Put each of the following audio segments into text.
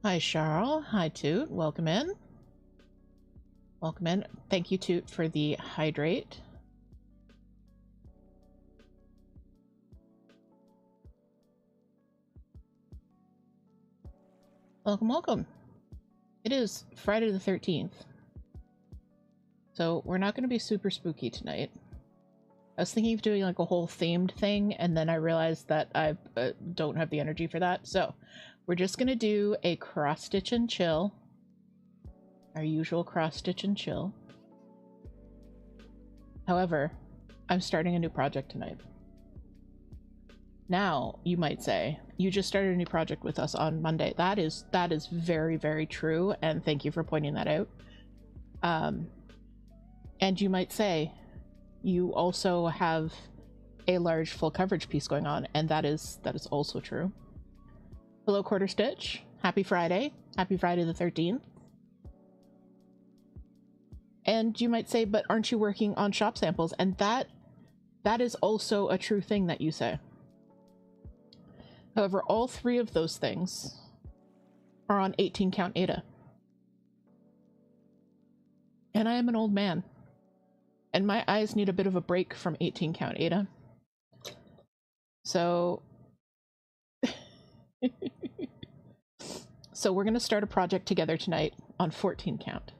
Hi, Charles. Hi, Toot. Welcome in. Welcome in. Thank you, Toot, for the hydrate. Welcome, welcome. It is Friday the 13th. So we're not going to be super spooky tonight. I was thinking of doing like a whole themed thing, and then I realized that I don't have the energy for that. So we're just going to do a cross stitch and chill. Our usual cross stitch and chill. However, I'm starting a new project tonight. Now, you might say, you just started a new project with us on Monday. That is very, very true, and thank you for pointing that out. And you might say, you also have a large full coverage piece going on, and that is also true. Hello, Quarter Stitch. Happy Friday. Happy Friday the 13th. And you might say, but aren't you working on shop samples? And that is also a true thing that you say. However, all three of those things are on 18 count Ada. And I am an old man. And my eyes need a bit of a break from 18 count Ada. So... so we're going to start a project together tonight on 14 count.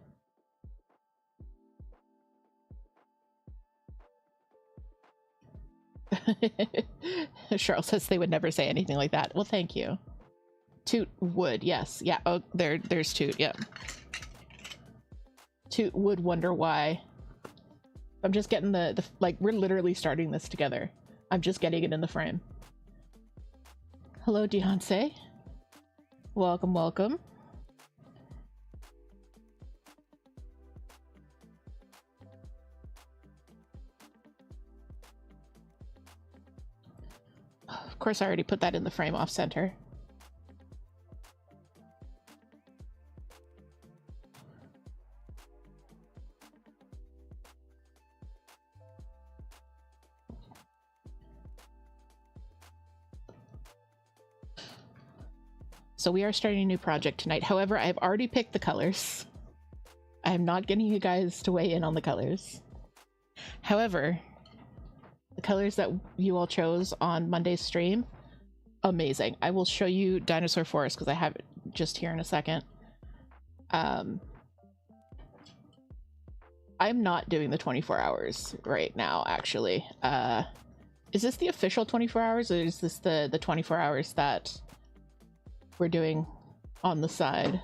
Cheryl says they would never say anything like that. Well, thank you. Toot would, yes. Yeah, oh, there's Toot, yeah. Toot would wonder why. I'm just getting the like, we're literally starting this together. I'm just getting it in the frame. Hello, Deonce. Welcome, welcome. Of course, I already put that in the frame off center. So we are starting a new project tonight. However, I've already picked the colors. I am not getting you guys to weigh in on the colors. However, the colors that you all chose on Monday's stream, amazing. I will show you Dinosaur Forest because I have it just here in a second. I'm not doing the 24 hours right now, actually. Is this the official 24 hours, or is this the 24 hours that we're doing on the side?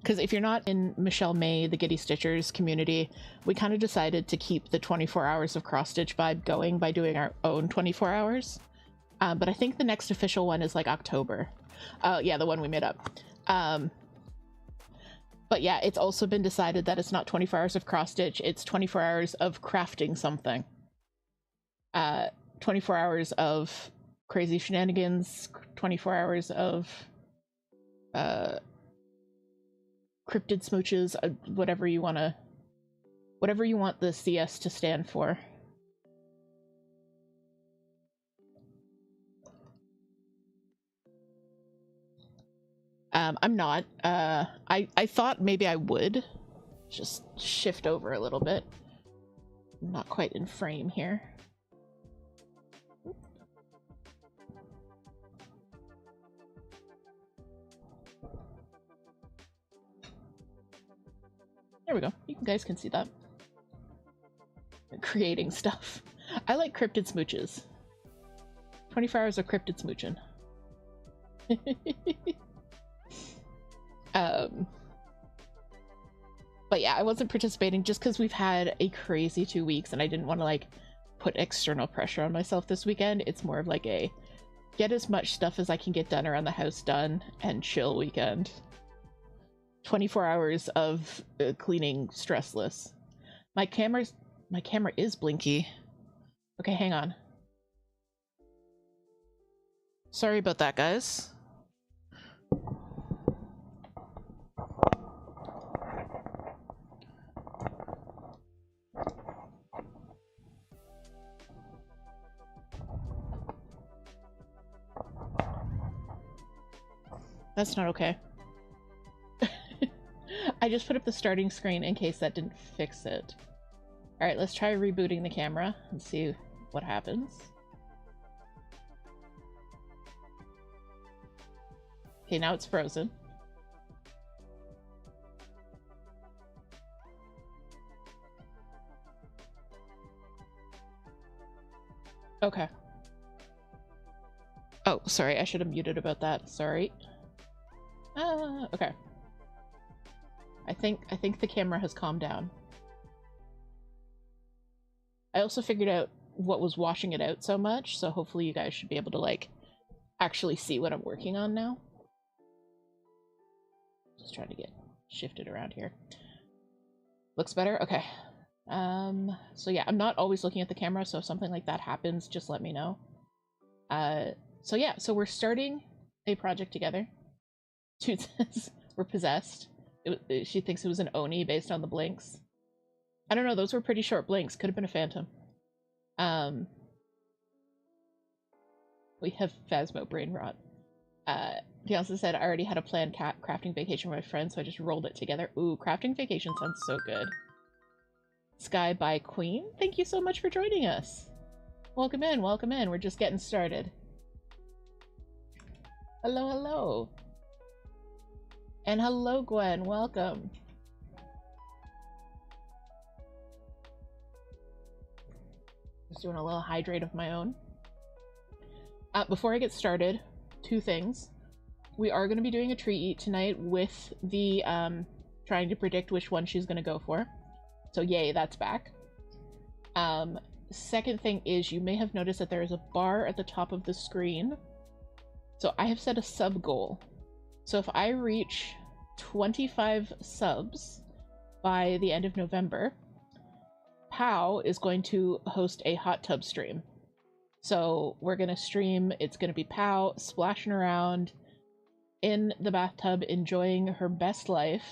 Because if you're not in Michelle May, the Giddy Stitchers community, we kind of decided to keep the 24 hours of cross stitch vibe going by doing our own 24 hours. But I think the next official one is like October. Yeah, the one we made up. But yeah, it's also been decided that it's not 24 hours of cross stitch, it's 24 hours of crafting something. 24 hours of crazy shenanigans, 24 hours of cryptid smooches, whatever you want the CS to stand for. I'm not. I thought maybe I would just shift over a little bit. I'm not quite in frame here. There we go. You guys can see that. Creating stuff. I like cryptid smooches. 24 hours of cryptid smooching. But yeah, I wasn't participating just because we've had a crazy 2 weeks and I didn't want to like put external pressure on myself this weekend. It's more of like a get as much stuff as I can get done around the house done and chill weekend. 24 hours of cleaning stressless. My camera is blinky. Okay, hang on. Sorry about that, guys. That's not okay. I just put up the starting screen in case that didn't fix it. Alright, let's try rebooting the camera and see what happens. Okay, now it's frozen. Okay. Oh, sorry, I should have muted about that. Sorry. Okay. I think the camera has calmed down. I also figured out what was washing it out so much, so hopefully you guys should be able to, like, actually see what I'm working on now. Just trying to get shifted around here. Looks better? Okay. So yeah, I'm not always looking at the camera, so if something like that happens, just let me know. So yeah, so we're starting a project together. Toot says we're possessed. She thinks it was an Oni based on the blinks. I don't know, those were pretty short blinks. Could have been a phantom. We have Phasmo brain rot. He also said, I already had a planned crafting vacation with my friends, so I just rolled it together. Ooh, crafting vacation sounds so good. Sky by Queen, thank you so much for joining us. Welcome in, welcome in. We're just getting started. Hello, hello. And hello, Gwen, welcome. Just doing a little hydrate of my own. Before I get started, two things. We are going to be doing a tree eat tonight with the trying to predict which one she's going to go for. So yay, that's back. Second thing is, you may have noticed that there is a bar at the top of the screen. So I have set a sub goal. So if I reach 25 subs by the end of November, Pow is going to host a hot tub stream. So we're going to stream, it's going to be Pow splashing around in the bathtub, enjoying her best life.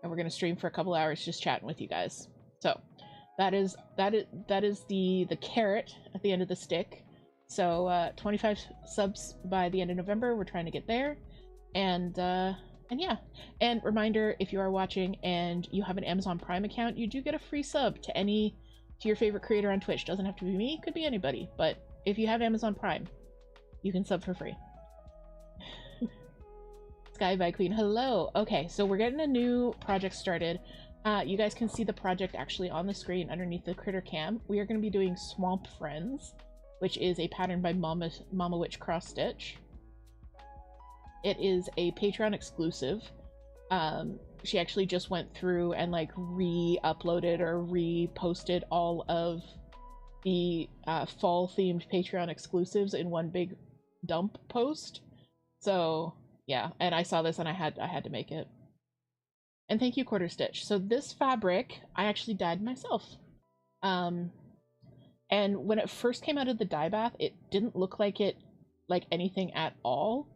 And we're going to stream for a couple hours just chatting with you guys. So that is the carrot at the end of the stick. So 25 subs by the end of November, we're trying to get there. And yeah, and reminder, if you are watching and you have an Amazon Prime account, you do get a free sub to your favorite creator on Twitch. Doesn't have to be me, could be anybody, but if you have Amazon Prime, you can sub for free. Sky by Queen, hello. Okay, so we're getting a new project started. You guys can see the project actually on the screen underneath the critter cam. We are going to be doing Swamp Friends, which is a pattern by Mama Witch Cross Stitch. It is a Patreon exclusive. She actually just went through and like re-uploaded or reposted all of the fall themed Patreon exclusives in one big dump post. So yeah, and I saw this and I had to make it. And thank you, Quarter Stitch. So this fabric I actually dyed myself. And when it first came out of the dye bath, it didn't look like anything at all.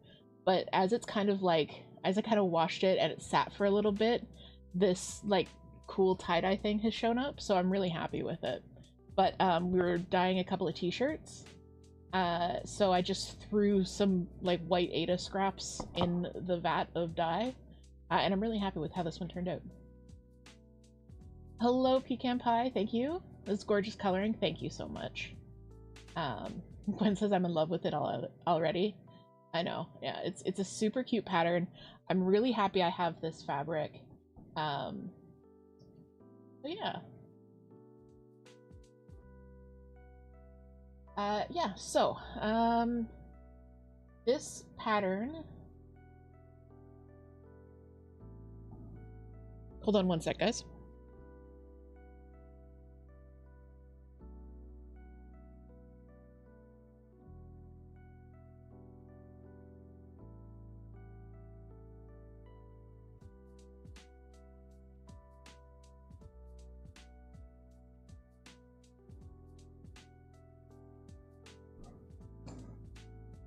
But as it's kind of like, as I kind of washed it and it sat for a little bit, this like cool tie-dye thing has shown up, so I'm really happy with it. But we were dyeing a couple of t-shirts, so I just threw some like white Ada scraps in the vat of dye, and I'm really happy with how this one turned out. Hello, Pecan Pie, thank you. This gorgeous coloring, thank you so much. Gwen says I'm in love with it already. I know, yeah, it's a super cute pattern. I'm really happy I have this fabric. But yeah. Yeah, so, this pattern... Hold on one sec, guys.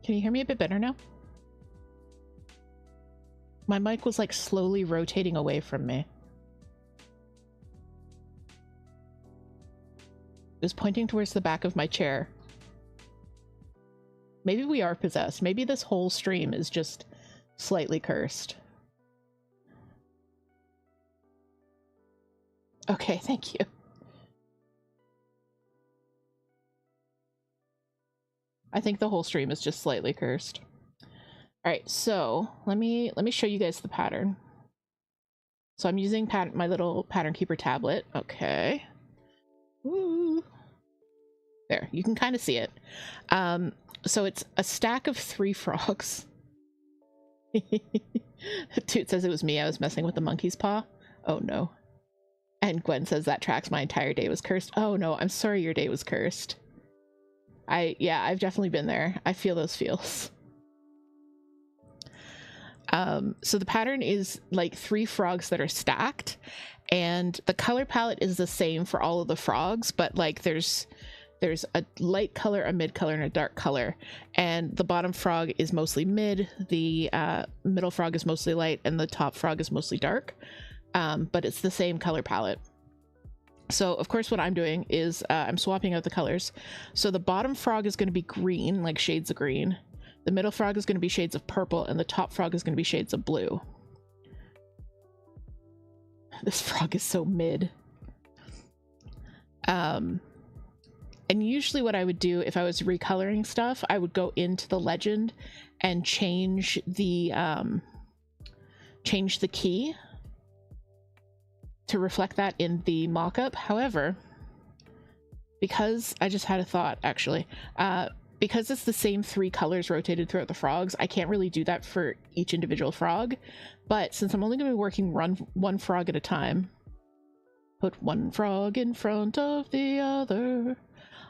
Can you hear me a bit better now? My mic was like slowly rotating away from me. It was pointing towards the back of my chair. Maybe we are possessed. Maybe this whole stream is just slightly cursed. Okay, thank you. I think the whole stream is just slightly cursed. All right, so let me show you guys the pattern. So I'm using my little pattern keeper tablet. Okay. Ooh. There, you can kind of see it. So it's a stack of 3 frogs. Toot says it was me. I was messing with the monkey's paw. Oh no. And Gwen says that tracks. My entire day was cursed. Oh no, I'm sorry your day was cursed. Yeah, I've definitely been there. I feel those feels. So the pattern is like 3 frogs that are stacked, and the color palette is the same for all of the frogs, but like there's a light color, a mid color, and a dark color, and the bottom frog is mostly mid, the middle frog is mostly light, and the top frog is mostly dark, but it's the same color palette. So of course what I'm doing is I'm swapping out the colors. So the bottom frog is going to be green, like shades of green. The middle frog is going to be shades of purple, and the top frog is going to be shades of blue. This frog is so mid. And usually what I would do if I was recoloring stuff, I would go into the legend and change the key to reflect that in the mock-up. However, because I just had a thought actually, because it's the same 3 colors rotated throughout the frogs, I can't really do that for each individual frog. But since I'm only going to be working one frog at a time, put one frog in front of the other,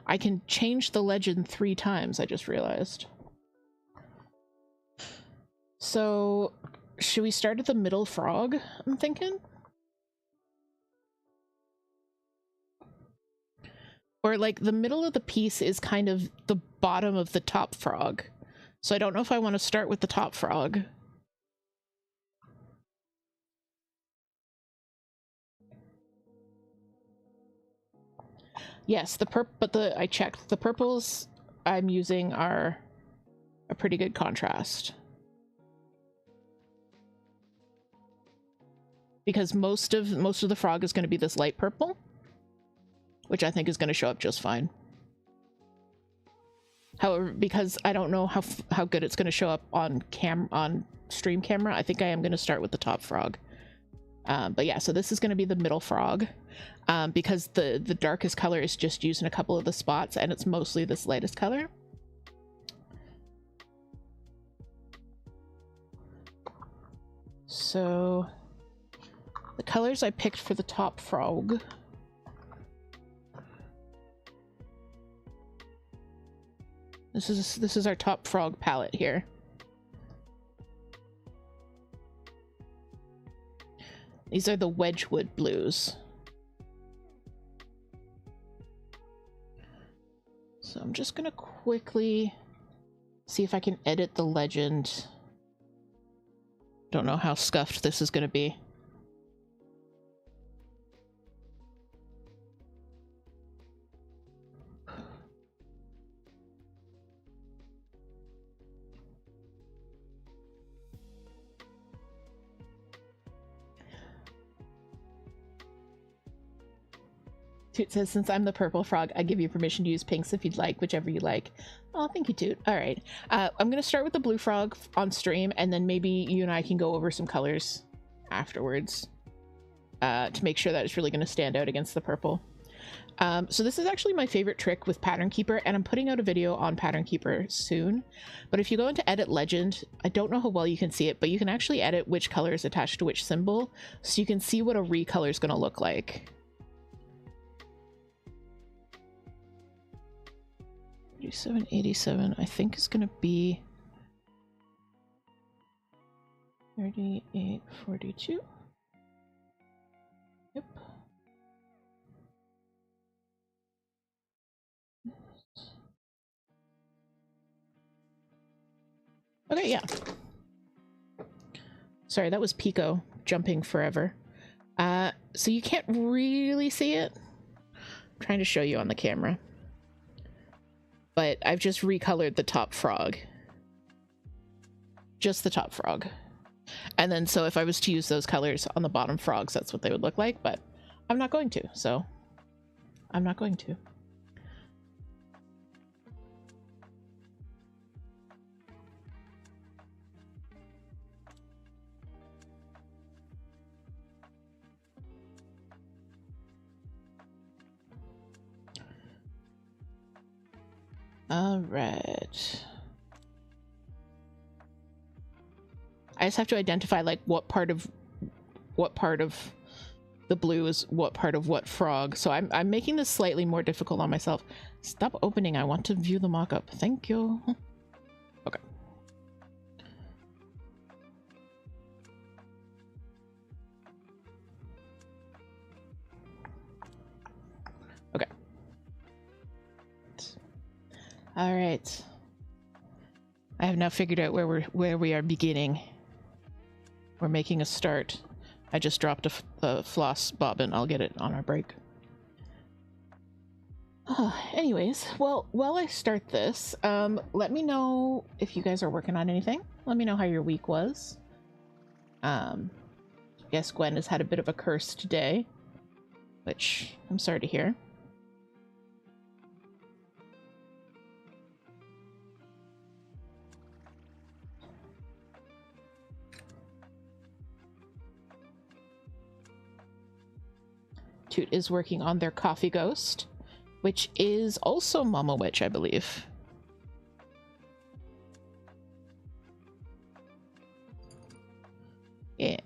I can change the legend 3 times, I just realized. So should we start at the middle frog, I'm thinking? Or like the middle of the piece is kind of the bottom of the top frog. So I don't know if I want to start with the top frog. Yes, I checked. The purples I'm using are a pretty good contrast. Because most of the frog is going to be this light purple, which I think is going to show up just fine. However, because I don't know how good it's going to show up on stream camera, I think I am going to start with the top frog. But yeah, so this is going to be the middle frog, because the darkest color is just used in a couple of the spots, and it's mostly this lightest color. So the colors I picked for the top frog. This is our top frog palette here. These are the Wedgwood blues. So I'm just gonna quickly see if I can edit the legend. Don't know how scuffed this is gonna be. Toot says, since I'm the purple frog, I give you permission to use pinks if you'd like, whichever you like. Oh, thank you, Toot. All right. I'm going to start with the blue frog on stream, and then maybe you and I can go over some colors afterwards to make sure that it's really going to stand out against the purple. So this is actually my favorite trick with Pattern Keeper, and I'm putting out a video on Pattern Keeper soon. But if you go into Edit Legend, I don't know how well you can see it, but you can actually edit which color is attached to which symbol, so you can see what a recolor is going to look like. 3787, I think is going to be 3842. Yep. Okay, yeah. Sorry, that was Pico jumping forever. So you can't really see it. I'm trying to show you on the camera. But I've just recolored the top frog. just the top frog. And then so if I was to use those colors on the bottom frogs, that's what they would look like, but I'm not going to, so I'm not going to. All right. I just have to identify like what part of the blue is what part of what frog. So I'm making this slightly more difficult on myself. Stop opening. I want to view the mock-up. Thank you. Okay. Okay. All right. I have now figured out where we are beginning. We're making a start. I just dropped a floss bobbin. I'll get it on our break. Anyways, well, while I start this, let me know if you guys are working on anything. Let me know how your week was. I guess Gwen has had a bit of a curse today, which I'm sorry to hear. Toot is working on their coffee ghost, which is also Mama Witch, I believe. Yeah,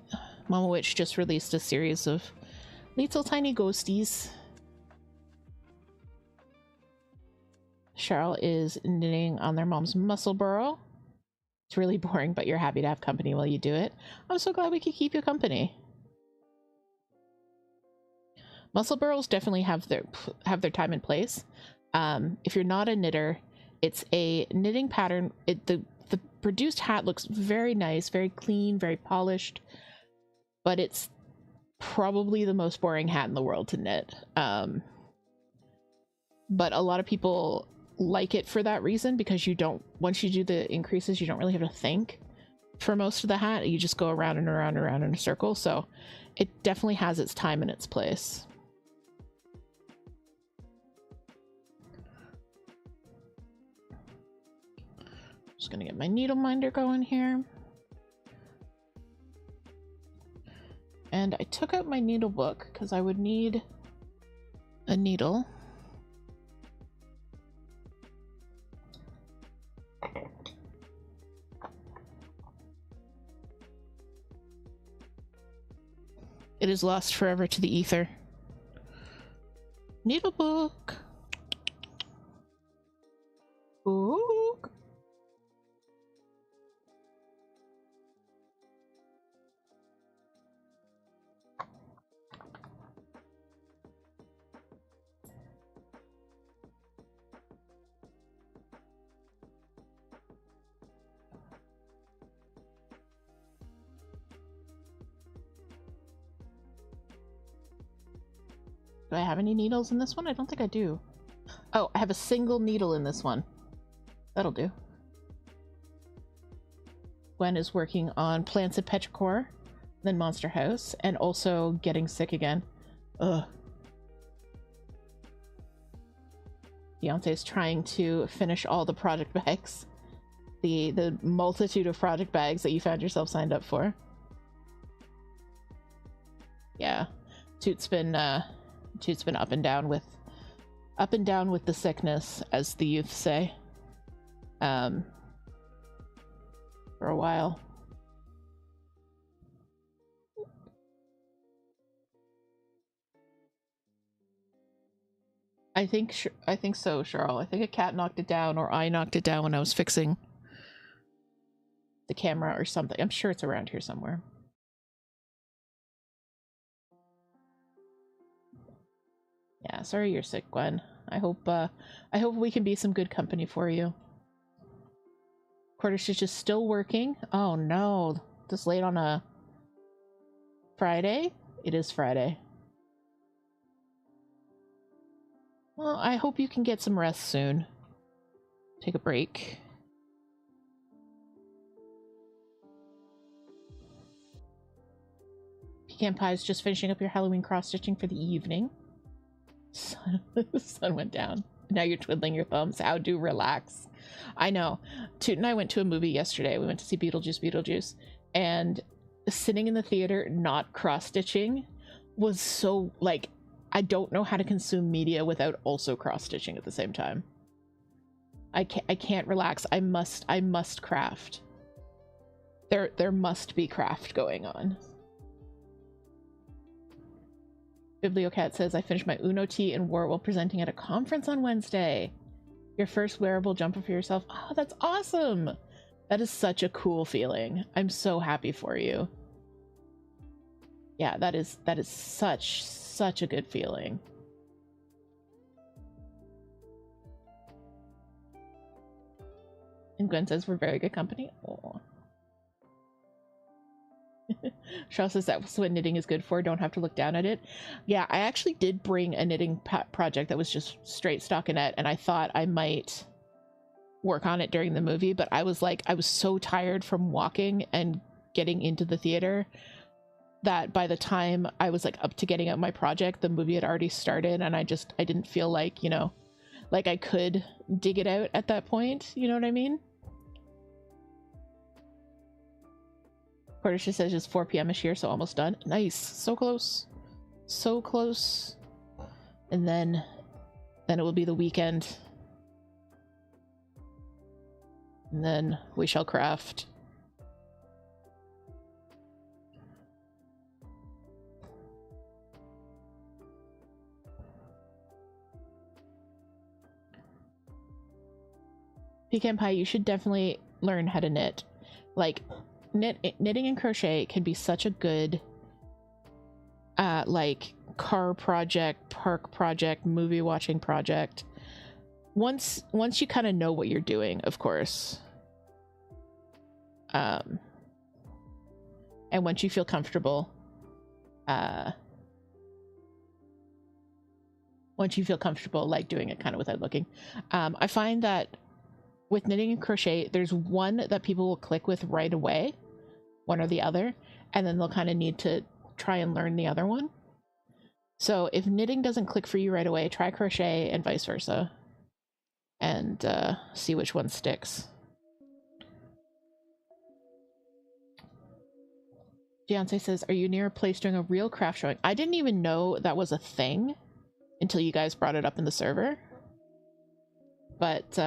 Mama Witch just released a series of little tiny ghosties. Cheryl is knitting on their mom's muscle burrow. It's really boring, but you're happy to have company while you do it. I'm so glad we could keep you company. Muscle burrows definitely have their time and place. If you're not a knitter, it's a knitting pattern. The produced hat looks very nice, very clean, very polished, but it's probably the most boring hat in the world to knit. But a lot of people like it for that reason, because once you do the increases, you don't really have to think for most of the hat. You just go around and around and around in a circle. So it definitely has its time and its place. Just gonna get my needle minder going here. And I took out my needle book because I would need a needle. It is lost forever to the ether. Needle book. Book. Do I have any needles in this one? I don't think I do. Oh, I have a single needle in this one. That'll do. Gwen is working on Plants of Petrichor, then Monster House, and also getting sick again. Ugh. Beyonce is trying to finish all the project bags. The multitude of project bags that you found yourself signed up for. Yeah. Toot's been up and down with the sickness, as the youth say. For a while. I think so, Cheryl. I think a cat knocked it down, or I knocked it down when I was fixing the camera or something. I'm sure it's around here somewhere. Yeah, sorry you're sick, Gwen. I hope we can be some good company for you. Quarter Stitch is still working. Oh no, this late on a Friday? It is Friday. Well, I hope you can get some rest soon. Take a break. Pecan Pie's just finishing up your Halloween cross-stitching for the evening. The sun went down. Now you're twiddling your thumbs. How do relax. I know. Toot and I went to a movie yesterday. We went to see Beetlejuice. And sitting in the theater, not cross-stitching, was so, like, I don't know how to consume media without also cross-stitching at the same time. I can't relax. I must craft. There must be craft going on. Bibliocat says, I finished my Uno tea and wore it while presenting at a conference on Wednesday. Your first wearable jumper for yourself. Oh, that's awesome. That is such a cool feeling. I'm so happy for you. Yeah, that is such a good feeling. And Gwen says, we're very good company. Oh. Shaw says that's what knitting is good for. Don't have to look down at it. Yeah, I actually did bring a knitting project that was just straight stockinette, and I thought I might work on it during the movie, but I was so tired from walking and getting into the theater that by the time I was like up to getting out my project, the movie had already started, and I didn't feel like, you know, like I could dig it out at that point. You know what I mean? Portisha says it's 4 p.m. ish here, so almost done. Nice. So close. So close. And then it will be the weekend. And then we shall craft. Pecan Pie, you should definitely learn how to knit. Like, knitting and crochet can be such a good like car project, park project, movie watching project. Once you kind of know what you're doing, of course. And once you feel comfortable like doing it kind of without looking. I find that with knitting and crochet, there's one that people will click with right away, one or the other, and then they'll kind of need to try and learn the other one. So if knitting doesn't click for you right away, try crochet and vice versa, and see which one sticks. Fiance says, are you near a place doing a real craft showing? I didn't even know that was a thing until you guys brought it up in the server. But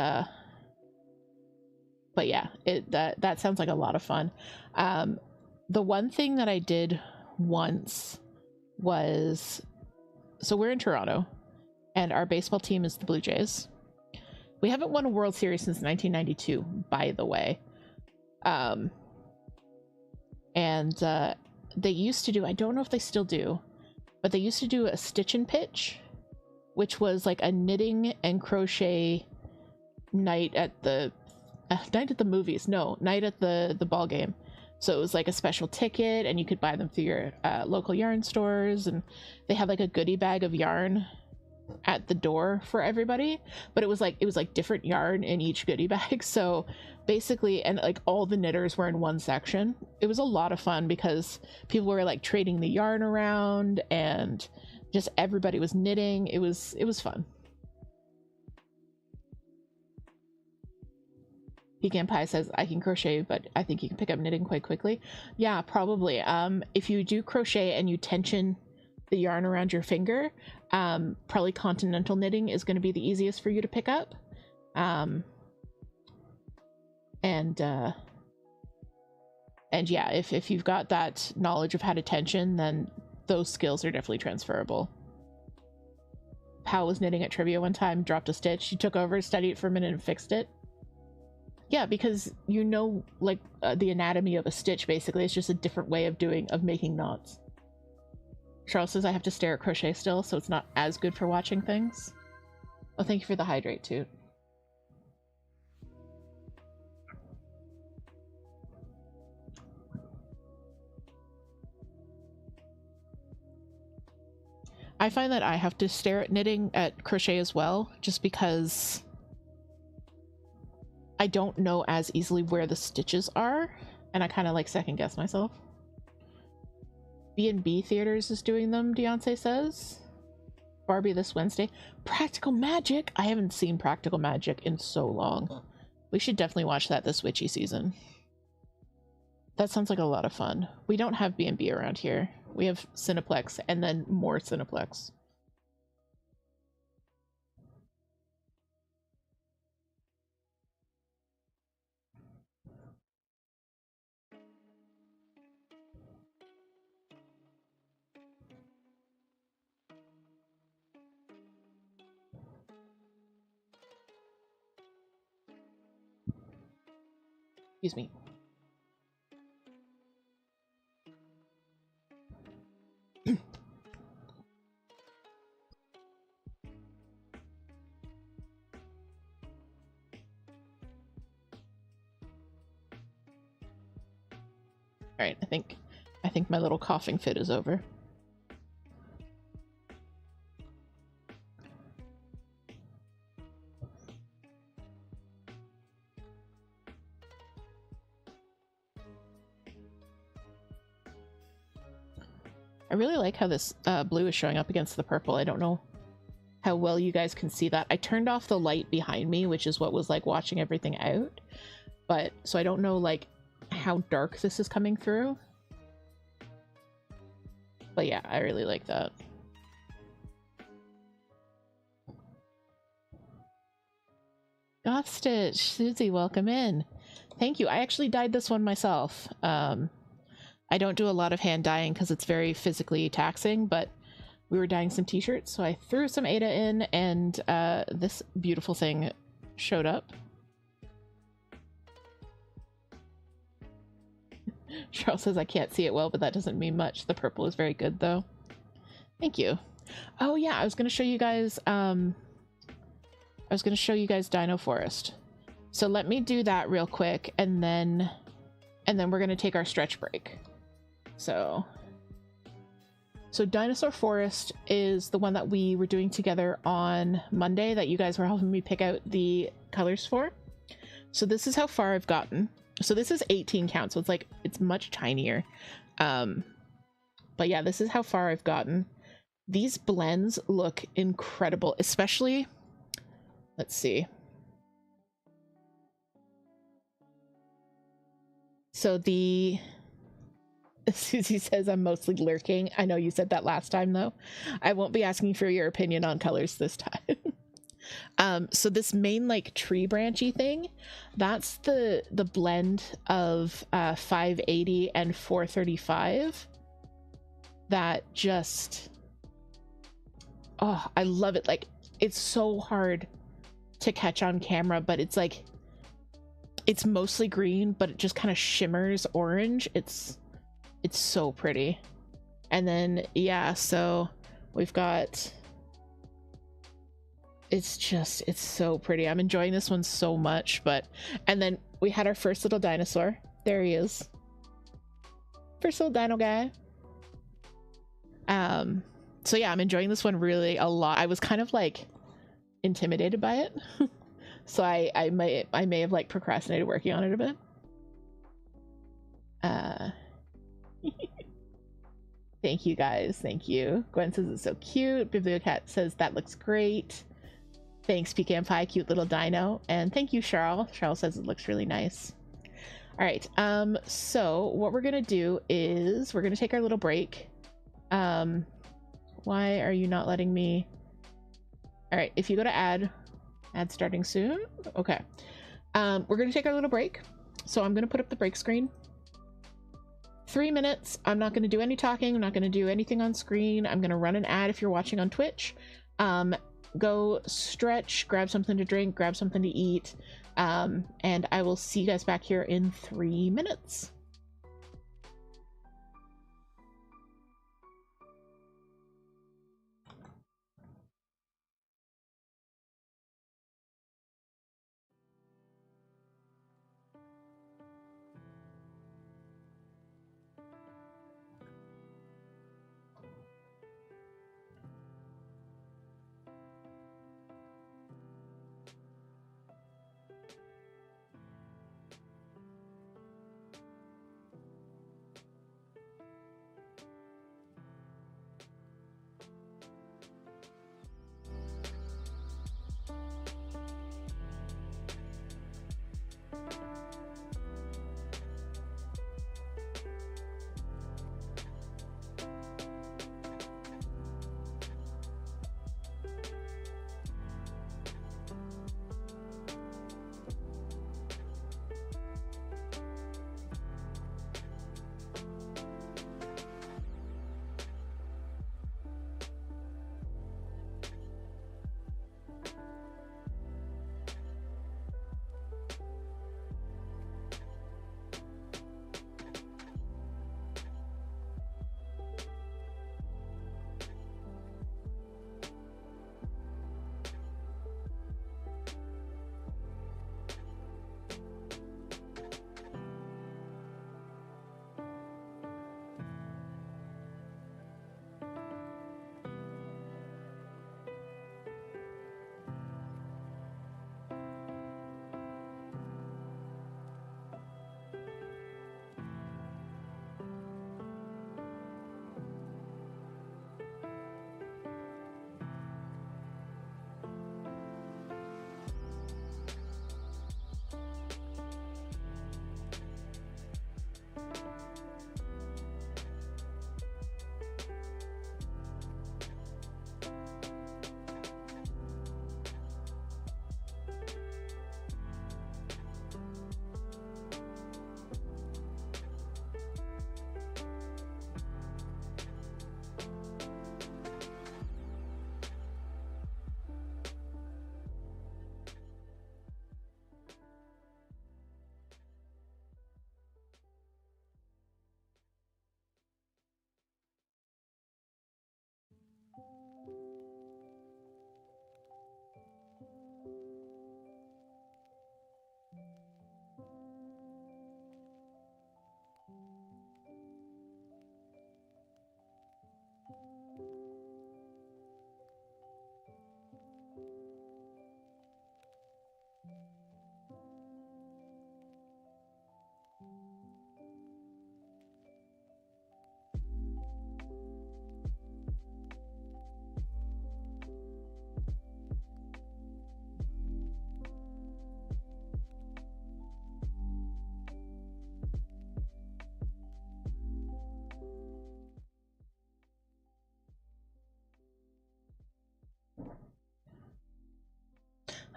yeah, that sounds like a lot of fun. The one thing that I did once was, so we're in Toronto and our baseball team is the Blue Jays. We haven't won a World Series since 1992, by the way. And they used to do, I don't know if they still do, but they used to do a stitch and pitch, which was like a knitting and crochet night at the movies. No, night at the ball game. So it was like a special ticket, and you could buy them through your local yarn stores, and they had like a goodie bag of yarn at the door for everybody, but it was like different yarn in each goodie bag. So basically, and like all the knitters were in one section. It was a lot of fun because people were like trading the yarn around, and just everybody was knitting. It was fun. Pecan Pie says, I can crochet, but I think you can pick up knitting quite quickly. Yeah, probably. If you do crochet and you tension the yarn around your finger, probably continental knitting is going to be the easiest for you to pick up. And yeah, if you've got that knowledge of how to tension, then those skills are definitely transferable. Pal was knitting at trivia one time, dropped a stitch. She took over, studied it for a minute, and fixed it. Yeah, because you know, like the anatomy of a stitch. Basically, it's just a different way of making knots. Charles says I have to stare at crochet still, so it's not as good for watching things. Oh, thank you for the hydrate too. I find that I have to stare at crochet as well, just because I don't know as easily where the stitches are, and I kind of like second guess myself. B&B Theaters is doing them, Deontay says. Barbie this Wednesday. Practical Magic? I haven't seen Practical Magic in so long. We should definitely watch that this witchy season. That sounds like a lot of fun. We don't have B&B around here. We have Cineplex and then more Cineplex. Excuse me. All right, I think my little coughing fit is over. I really like how this blue is showing up against the purple. I don't know how well you guys can see that. I turned off the light behind me, which is what was like watching everything out. But so I don't know like how dark this is coming through. But yeah, I really like that. Goth Stitch, Susie, welcome in. Thank you. I actually dyed this one myself. I don't do a lot of hand dyeing because it's very physically taxing, but we were dyeing some t-shirts, so I threw some Ada in, and this beautiful thing showed up. Charles says I can't see it well, but that doesn't mean much. The purple is very good, though. Thank you. Oh yeah, I was going to show you guys. Dino Forest. So let me do that real quick, and then we're going to take our stretch break. So Dinosaur Forest is the one that we were doing together on Monday that you guys were helping me pick out the colors for. So this is how far I've gotten. So this is 18 count, so it's much tinier. But yeah, this is how far I've gotten. These blends look incredible, especially, let's see. So Susie says I'm mostly lurking. I know you said that last time, though. I won't be asking for your opinion on colors this time. So this main like tree branchy thing, that's the blend of 580 and 435 that just, oh, I love it. Like, it's so hard to catch on camera, but it's like, it's mostly green, but it just kind of shimmers orange. It's so pretty. And then yeah, so we've got, it's so pretty. I'm enjoying this one so much. But and then we had our first little dinosaur. There he is, first little dino guy. So yeah, I'm enjoying this one really a lot. I was kind of like intimidated by it. So I may have like procrastinated working on it a bit. Thank you guys, thank you. Gwen says it's so cute. Bibliocat says that looks great. Thanks Pecan Pie, cute little dino. And thank you Charles. Charles says it looks really nice. All right, so what we're gonna do is we're gonna take our little break. Why are you not letting me? All right, if you go to ad starting soon. Okay, we're gonna take our little break, so I'm gonna put up the break screen. 3 minutes. I'm not going to do any talking. I'm not going to do anything on screen. I'm going to run an ad if you're watching on Twitch. Go stretch, grab something to drink, grab something to eat, and I will see you guys back here in 3 minutes.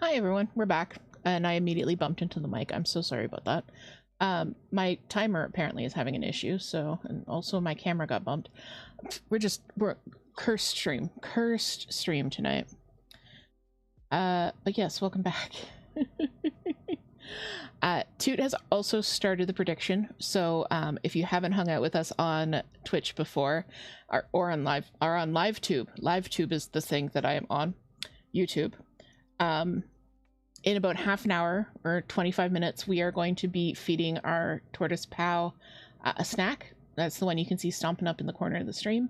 Hi everyone, we're back, and I immediately bumped into the mic. I'm so sorry about that. My timer apparently is having an issue, so, and also my camera got bumped. We're cursed stream tonight. But yes, welcome back. Toot has also started the prediction, so if you haven't hung out with us on Twitch before, or on LiveTube is the thing that I am on, YouTube. In about half an hour or 25 minutes, we are going to be feeding our tortoise pal a snack. That's the one you can see stomping up in the corner of the stream.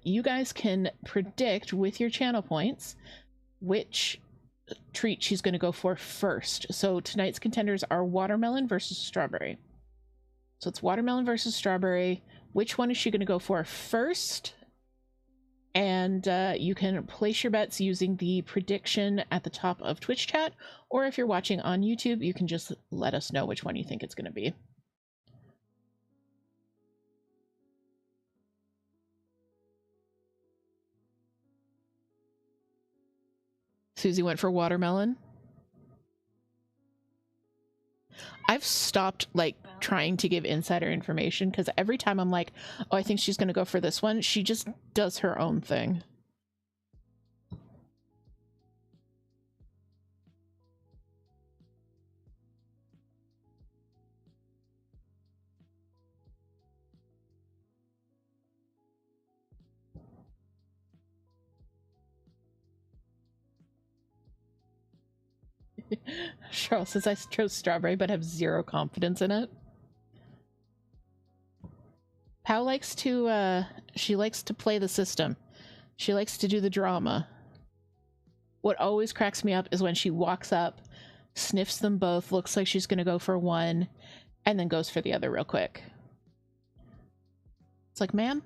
You guys can predict with your channel points which treat she's going to go for first. So tonight's contenders are watermelon versus strawberry. So it's watermelon versus strawberry. Which one is she going to go for first? And you can place your bets using the prediction at the top of Twitch chat, or if you're watching on YouTube, you can just let us know which one you think it's going to be. Susie went for watermelon. I've stopped like trying to give insider information because every time I'm like, oh, I think she's going to go for this one, she just does her own thing. Charles says I chose strawberry but have zero confidence in it. Pau likes to she likes to play the system. She likes to do the drama. What always cracks me up is when she walks up, sniffs them both, looks like she's gonna go for one, and then goes for the other real quick. It's like, ma'am,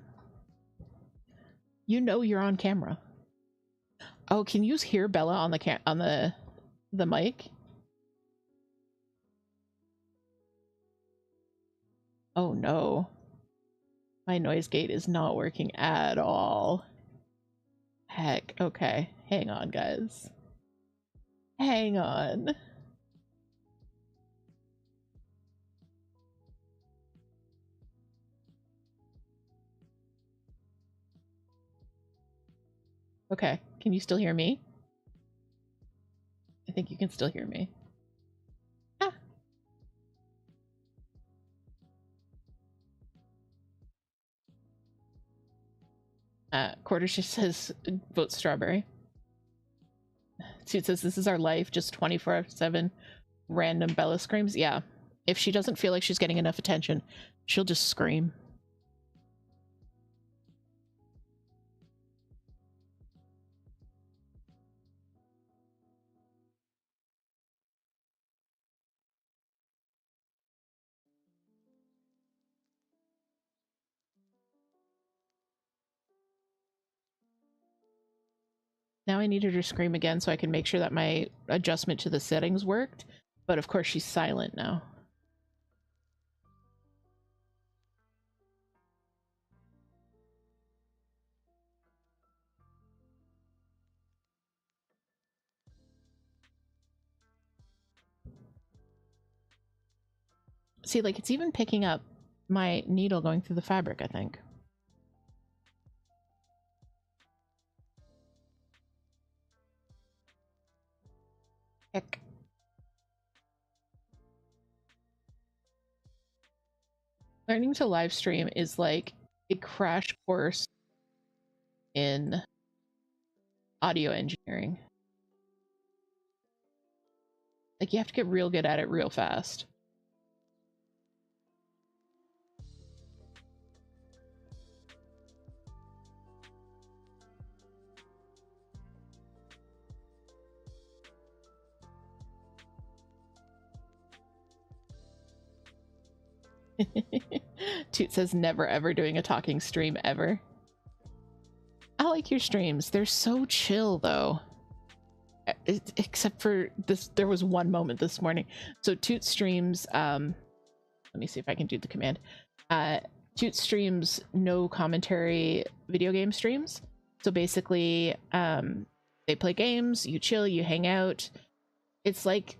you know you're on camera. Oh, can you hear Bella on the mic? Oh no. My noise gate is not working at all. Heck, okay. Hang on, guys. Hang on. Okay, can you still hear me? I think you can still hear me. Quarter just says vote strawberry. Toot says this is our life, just 24/7 random Bella screams. Yeah, if she doesn't feel like she's getting enough attention, she'll just scream. Now I need her to scream again so I can make sure that my adjustment to the settings worked. But of course she's silent now. See, like, it's even picking up my needle going through the fabric, I think. Heck. Learning to live stream is like a crash course in audio engineering. Like, you have to get real good at it real fast. Toot says never ever doing a talking stream ever. I like your streams. They're so chill though. Except for this, there was one moment this morning. So Toot streams, let me see if I can do the command. Toot streams no commentary video game streams. So basically, They play games, you chill, you hang out. It's like,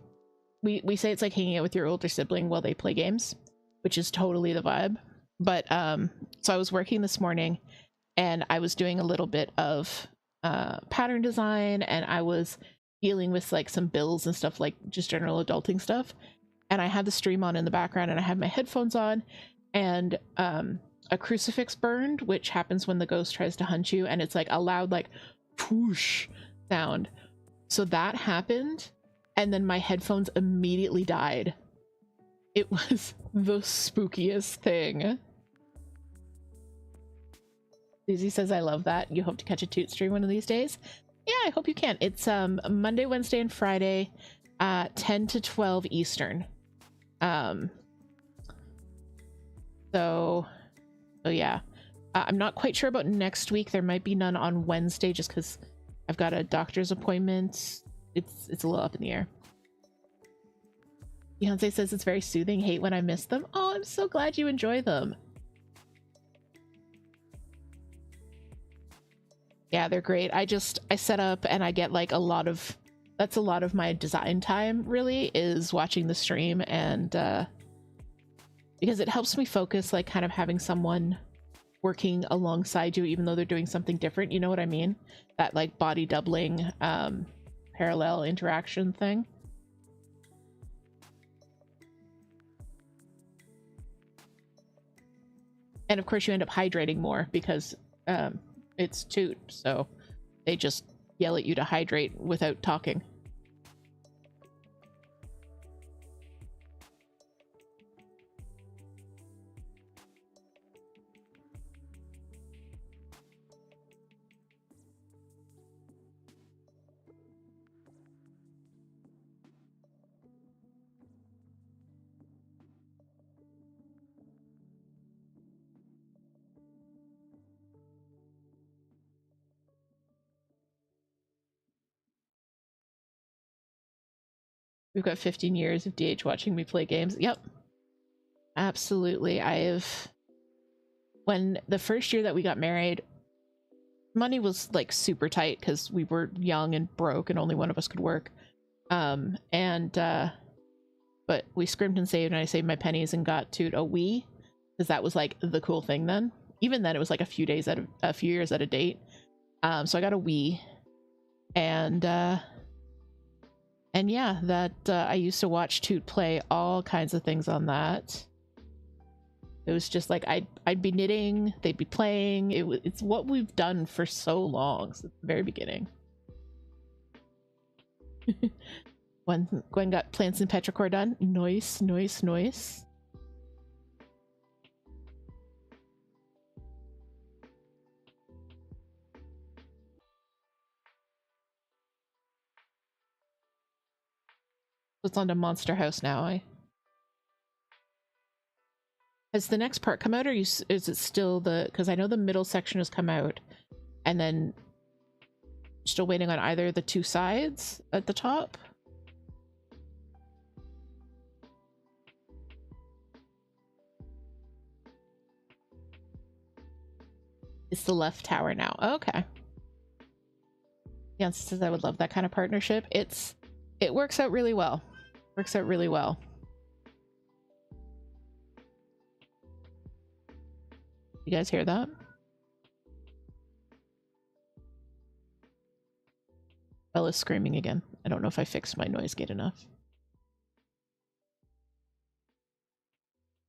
we say it's like hanging out with your older sibling while they play games, which is totally the vibe. But so I was working this morning and I was doing a little bit of pattern design, and I was dealing with like some bills and stuff, like just general adulting stuff. And I had the stream on in the background and I had my headphones on, and a crucifix burned, which happens when the ghost tries to hunt you, and it's like a loud like whoosh sound. So that happened, and then my headphones immediately died. It was the spookiest thing. Susie says, I love that. You hope to catch a Toot stream one of these days? Yeah, I hope you can. It's Monday, Wednesday, and Friday, 10 to 12 Eastern. So yeah. I'm not quite sure about next week. There might be none on Wednesday just because I've got a doctor's appointment. It's a little up in the air. Beyonce says it's very soothing. Hate when I miss them. Oh, I'm so glad you enjoy them. Yeah, they're great. I set up and I get like that's a lot of my design time really, is watching the stream, and because it helps me focus, like kind of having someone working alongside you even though they're doing something different, you know what I mean? That like body doubling parallel interaction thing. And of course you end up hydrating more because it's Toot, so they just yell at you to hydrate without talking. We've got 15 years of DH watching me play games. Yep. Absolutely. When the first year that we got married, money was like super tight because we were young and broke and only one of us could work. But we scrimped and saved, and I saved my pennies and got Toot a Wii because that was like the cool thing then. Even then it was like a few years at a date. So I got a Wii, and yeah, that I used to watch Toot play all kinds of things on that. It was just like I'd be knitting, they'd be playing. It's what we've done for so long since the very beginning. When Gwen got plants and petrichor done. Nice, nice, nice. It's on to Monster House now. Has the next part come out, or is it still because I know the middle section has come out, and then still waiting on either the two sides at the top? It's the left tower now. Okay. Jansen says I would love that kind of partnership. It works out really well. Works out really well. You guys hear that? Bella's screaming again. I don't know if I fixed my noise gate enough.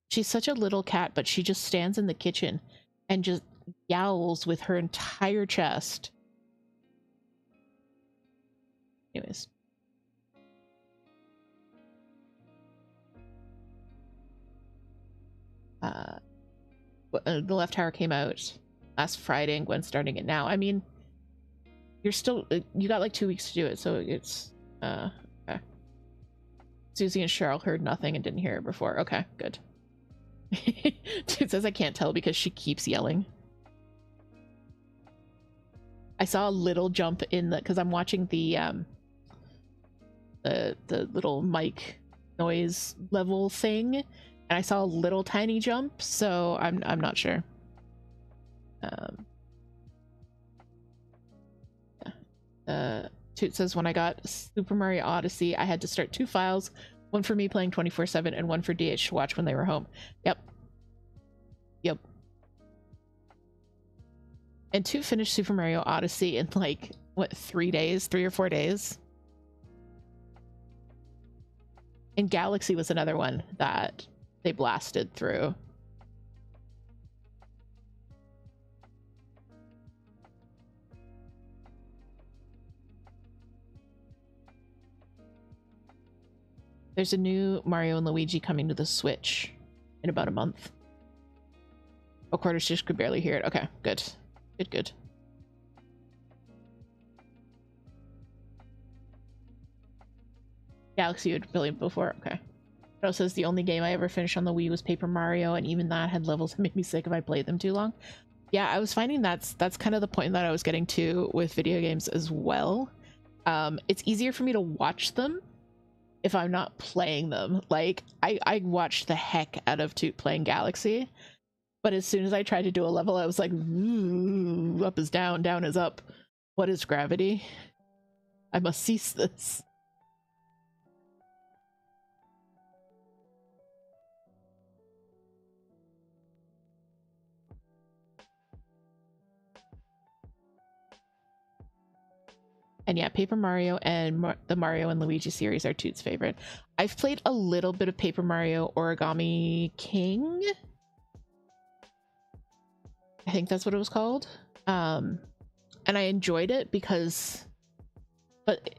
She's such a little cat, but she just stands in the kitchen and just yowls with her entire chest. Anyways. The left tower came out last Friday and Gwen's starting it now. I mean, you got like 2 weeks to do it, so it's okay. Susie and Cheryl heard nothing and didn't hear it before. Okay, good. Dude says I can't tell because she keeps yelling. I saw a little jump in because I'm watching the little mic noise level thing, and I saw a little tiny jump, so I'm not sure. Yeah. Toot says, when I got Super Mario Odyssey, I had to start 2 files, one for me playing 24/7 and one for DH to watch when they were home. Yep. Yep. And Toot finished Super Mario Odyssey in like, what, 3 days? 3 or 4 days? And Galaxy was another one that they blasted through. There's a new Mario and Luigi coming to the Switch in about a month. Oh, Quarters just could barely hear it. Okay, good. Good, good. Galaxy had billion before. Okay. It also says the only game I ever finished on the Wii was Paper Mario, and even that had levels that made me sick if I played them too long. Yeah, I was finding that's kind of the point that I was getting to with video games as well. It's easier for me to watch them if I'm not playing them. Like, I watched the heck out of Toot playing Galaxy, but as soon as I tried to do a level, I was like, ooh, up is down, down is up. What is gravity? I must cease this. And yeah, Paper Mario and the Mario and Luigi series are Toot's favorite. I've played a little bit of Paper Mario Origami King. I think that's what it was called. And I enjoyed it because, but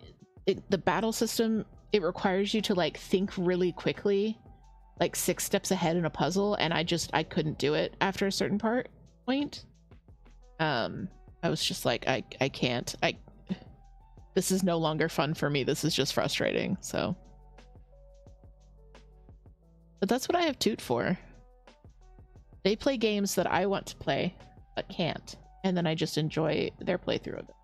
the battle system, it requires you to like think really quickly, like 6 steps ahead in a puzzle, and I couldn't do it after a certain point. I was just like, I can't. This is no longer fun for me. This is just frustrating. So, but that's what I have Toot for. They play games that I want to play but can't, and then I just enjoy their playthrough of it.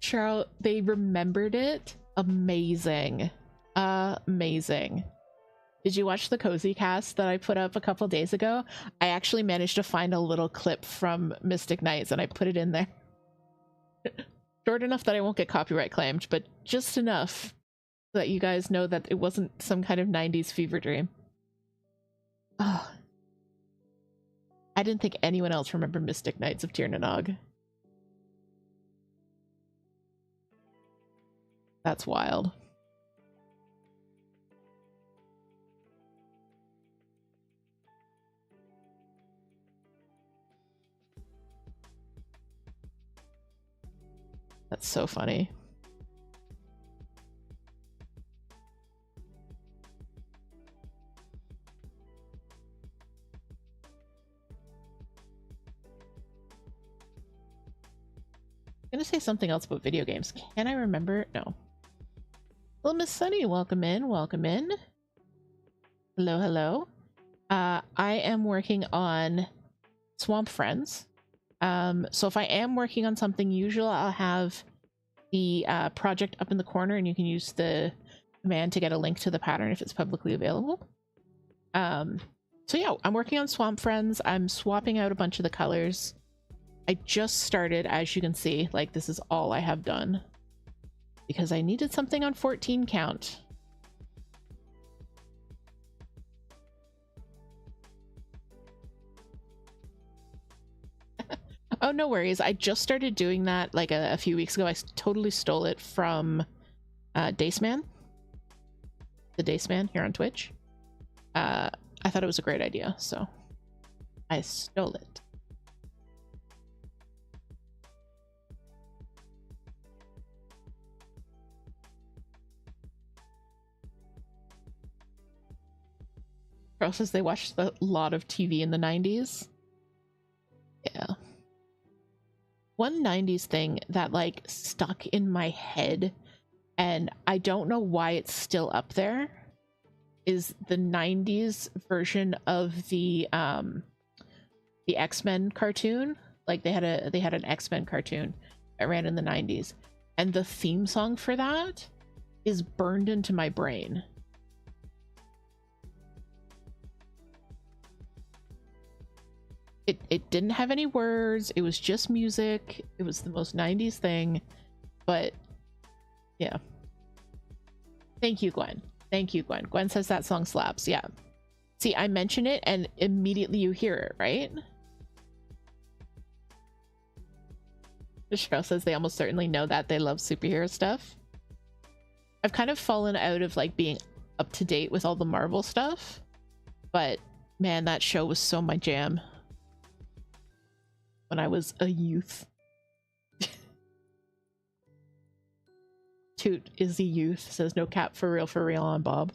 Cheryl, they remembered it. Amazing. Amazing. Did you watch the Cozy Cast that I put up a couple days ago? I actually managed to find a little clip from Mystic Knights and I put it in there. Short enough that I won't get copyright claimed, but just enough so that you guys know that it wasn't some kind of 90s fever dream. Oh. I didn't think anyone else remembered Mystic Knights of Tir na Nog. That's wild. That's so funny. I'm gonna say something else about video games. Can I remember? No. Hello, Miss Sunny. Welcome in. Welcome in. Hello, hello. I am working on Swamp Friends. So if I am working on something usual, I'll have the project up in the corner and you can use the command to get a link to the pattern if it's publicly available. So yeah, I'm working on Swamp Friends. I'm swapping out a bunch of the colors. I just started, as you can see, like this is all I have done because I needed something on 14 count. Oh, no worries. I just started doing that like a few weeks ago. I totally stole it from Daceman. The Daceman here on Twitch. I thought it was a great idea, so I stole it. Carl says they watched a lot of TV in the 90s. Yeah. One 90s thing that like stuck in my head, and I don't know why it's still up there, is the 90s version of the X-Men cartoon. Like they had an X-Men cartoon that ran in the 90s, and the theme song for that is burned into my brain. It didn't have any words. It was just music. It was the most 90s thing. But yeah. Thank you, Gwen. Thank you, Gwen. Gwen says that song slaps. Yeah. See, I mention it and immediately you hear it, right? Cheryl says they almost certainly know that they love superhero stuff. I've kind of fallen out of like being up to date with all the Marvel stuff, but man, that show was so my jam when I was a youth. Toot is the youth, says no cap for real on Bob.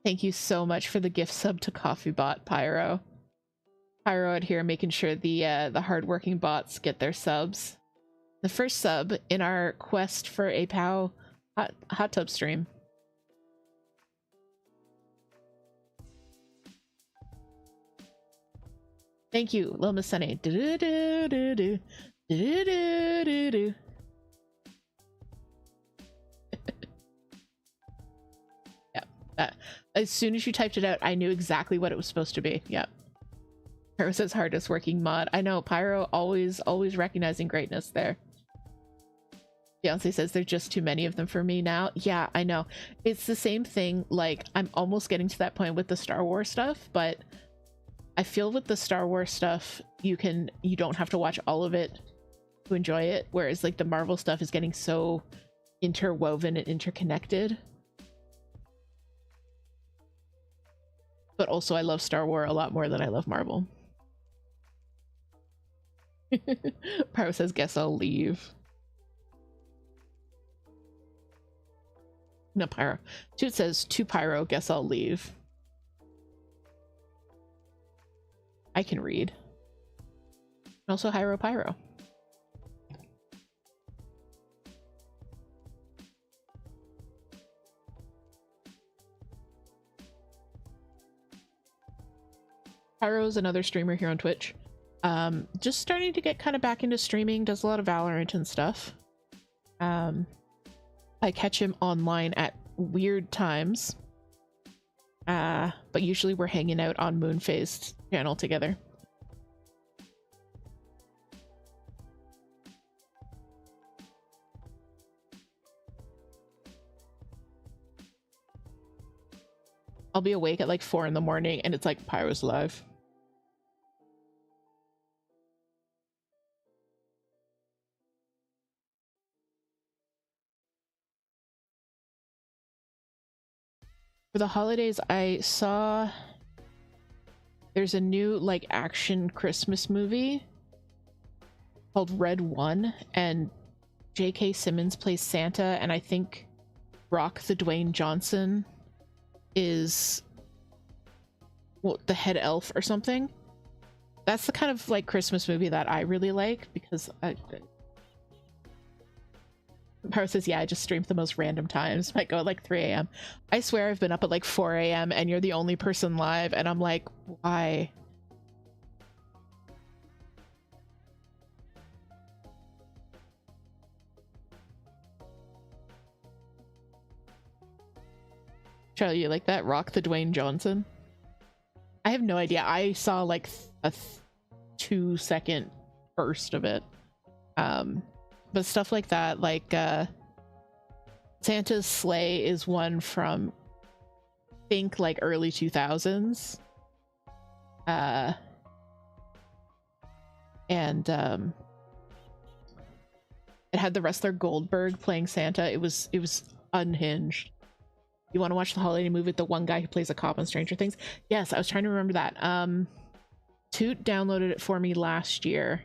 Thank you so much for the gift sub to Coffee Bot, Pyro. Pyro out here making sure the hardworking bots get their subs. The first sub in our quest for a POW hot tub stream. Thank you, Lil Miss Sunny. Yeah, as soon as you typed it out, I knew exactly what it was supposed to be. Yeah. Pyro says hardest working mod. I know, Pyro always recognizing greatness there. Beyonce says there's just too many of them for me now. Yeah, I know. It's the same thing. Like, I'm almost getting to that point with the Star Wars stuff, but I feel with the Star Wars stuff, you don't have to watch all of it to enjoy it. Whereas like the Marvel stuff is getting so interwoven and interconnected. But also I love Star Wars a lot more than I love Marvel. Pyro says, guess I'll leave. No, Pyro. Toot says, to Pyro, guess I'll leave. I can read. Also, Hyro Pyro. Pyro's another streamer here on Twitch. Just starting to get kind of back into streaming, does a lot of Valorant and stuff. I catch him online at weird times. But usually we're hanging out on Moonphased channel together. I'll be awake at like 4 in the morning and it's like Pyro's live. For the holidays, I saw there's a new like action Christmas movie called Red One, and J.K. Simmons plays Santa, and I think Rock the Dwayne Johnson is the head elf or something. That's the kind of like Christmas movie that I really like, because Pyro says, yeah, I just stream at the most random times. Might go at like 3 a.m. I swear I've been up at like 4 a.m. and you're the only person live, and I'm like, why? Charlie, you like that? Rock the Dwayne Johnson? I have no idea. I saw like a 2-second burst of it. But stuff like that, like Santa's Sleigh is one from think like early 2000s. And it had the wrestler Goldberg playing Santa. It was unhinged. You want to watch the holiday movie with the one guy who plays a cop on Stranger Things? Yes, I was trying to remember that. Toot downloaded it for me last year.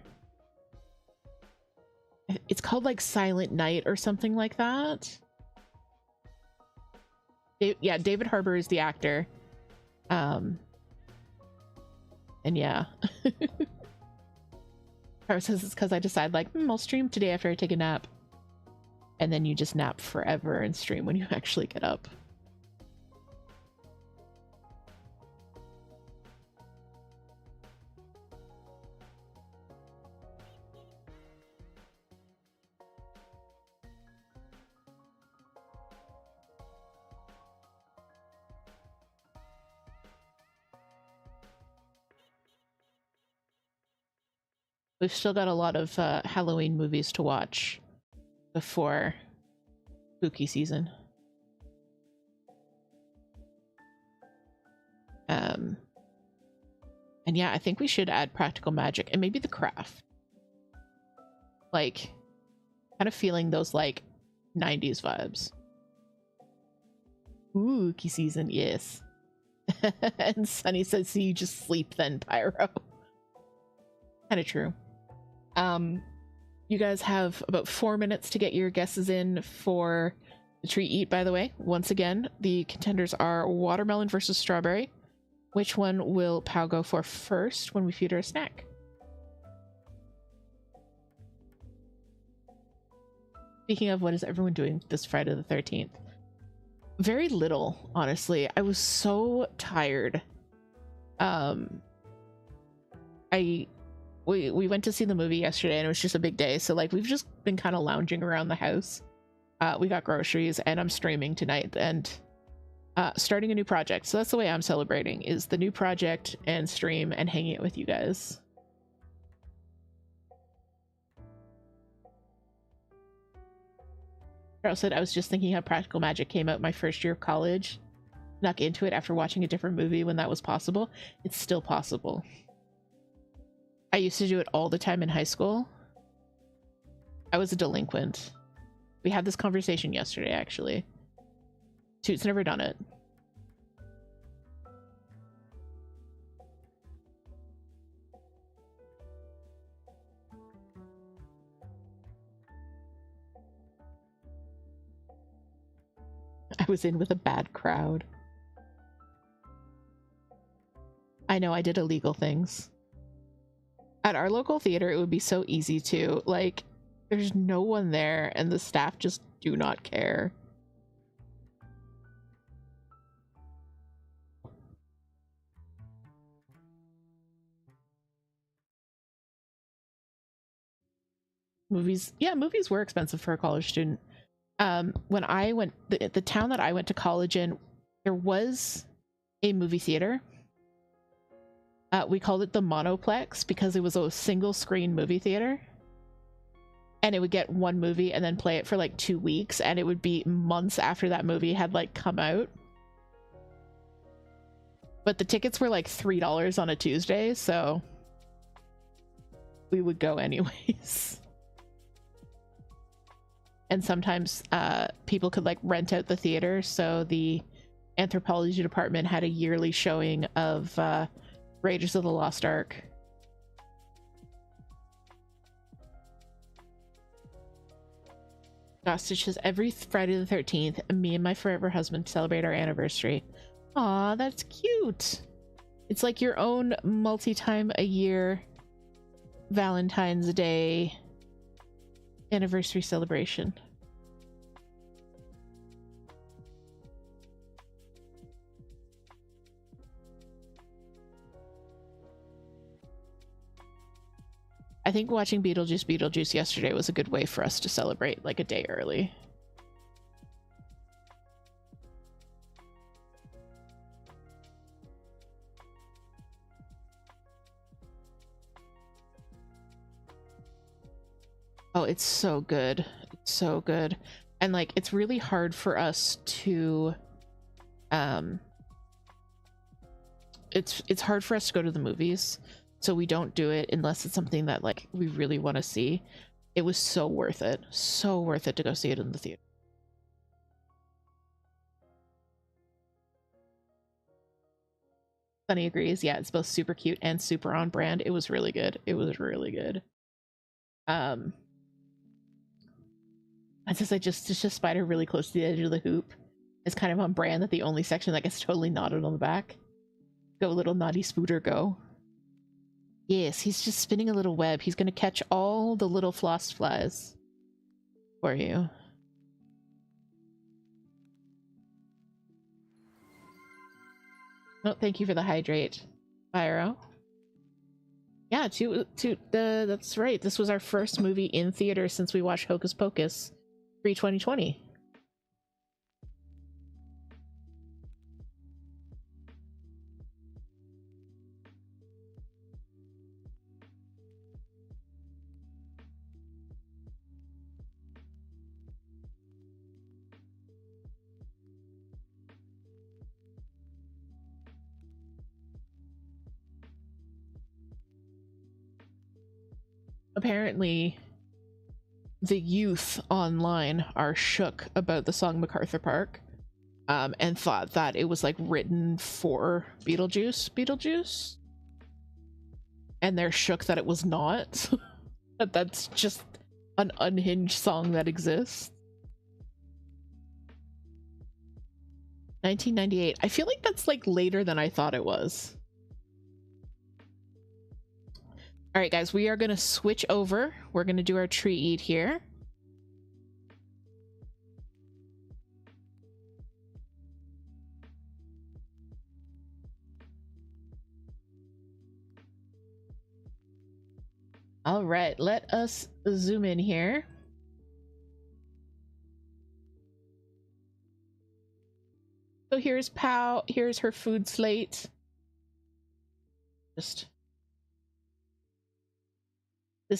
It's called like Silent Night or something like that. Yeah, David Harbour is the actor. And yeah. Harbour says it's because I decide like, I'll stream today after I take a nap. And then you just nap forever and stream when you actually get up. We've still got a lot of Halloween movies to watch before spooky season. And yeah, I think we should add practical magic and maybe the craft. Like, kind of feeling those like 90s vibes. Spooky season, yes. And Sunny says, so you just sleep then, Pyro. Kind of true. You guys have about 4 minutes to get your guesses in for the treat eat, by the way. Once again, the contenders are watermelon versus strawberry. Which one will Pow go for first when we feed her a snack? Speaking of, what is everyone doing this Friday the 13th? Very little, honestly. I was so tired. We went to see the movie yesterday and it was just a big day, so like we've just been kind of lounging around the house. We got groceries and I'm streaming tonight and starting a new project. So that's the way I'm celebrating, is the new project and stream and hanging out with you guys. Carol said, I was just thinking how practical magic came out my first year of college. Snuck into it after watching a different movie when that was possible. It's still possible. I used to do it all the time in high school. I was a delinquent. We had this conversation yesterday, actually. Toot's never done it. I was in with a bad crowd. I know, I did illegal things. At our local theater, it would be so easy to, like, there's no one there and the staff just do not care. Movies, yeah, movies were expensive for a college student. When I went, the town that I went to college in, there was a movie theater. We called it the Monoplex because it was a single screen movie theater. And it would get one movie and then play it for like 2 weeks, and it would be months after that movie had like come out. But the tickets were like $3 on a Tuesday, so we would go anyways. And sometimes people could like rent out the theater, so the anthropology department had a yearly showing of Raiders of the Lost Ark. Gossage says, every Friday the 13th, me and my forever husband celebrate our anniversary. Aw, that's cute. It's like your own multi-time a year Valentine's Day anniversary celebration. I think watching Beetlejuice yesterday was a good way for us to celebrate like a day early. Oh, it's so good. It's so good. And like it's really hard for us to it's hard for us to go to the movies. So we don't do it unless it's something that like we really want to see. It was so worth it. So worth it to go see it in the theater. Sunny agrees. Yeah, it's both super cute and super on brand. It was really good. It was really good. And since it's just a spider really close to the edge of the hoop, it's kind of on brand that the only section that gets totally knotted on the back. Go little naughty spooter, go. Yes, he's just spinning a little web. He's gonna catch all the little floss flies for you. Oh, thank you for the hydrate, Pyro. Yeah, that's right. This was our first movie in theater since we watched Hocus Pocus pre-2020. apparently the youth online are shook about the song MacArthur Park, and thought that it was like written for Beetlejuice, and they're shook that it was not. That that's just an unhinged song that exists. 1998. I feel like that's like later than I thought it was. All right, guys, we are going to switch over. We're going to do our tree eat here. All right, let us zoom in here. So here's Pow. Here's her food slate. This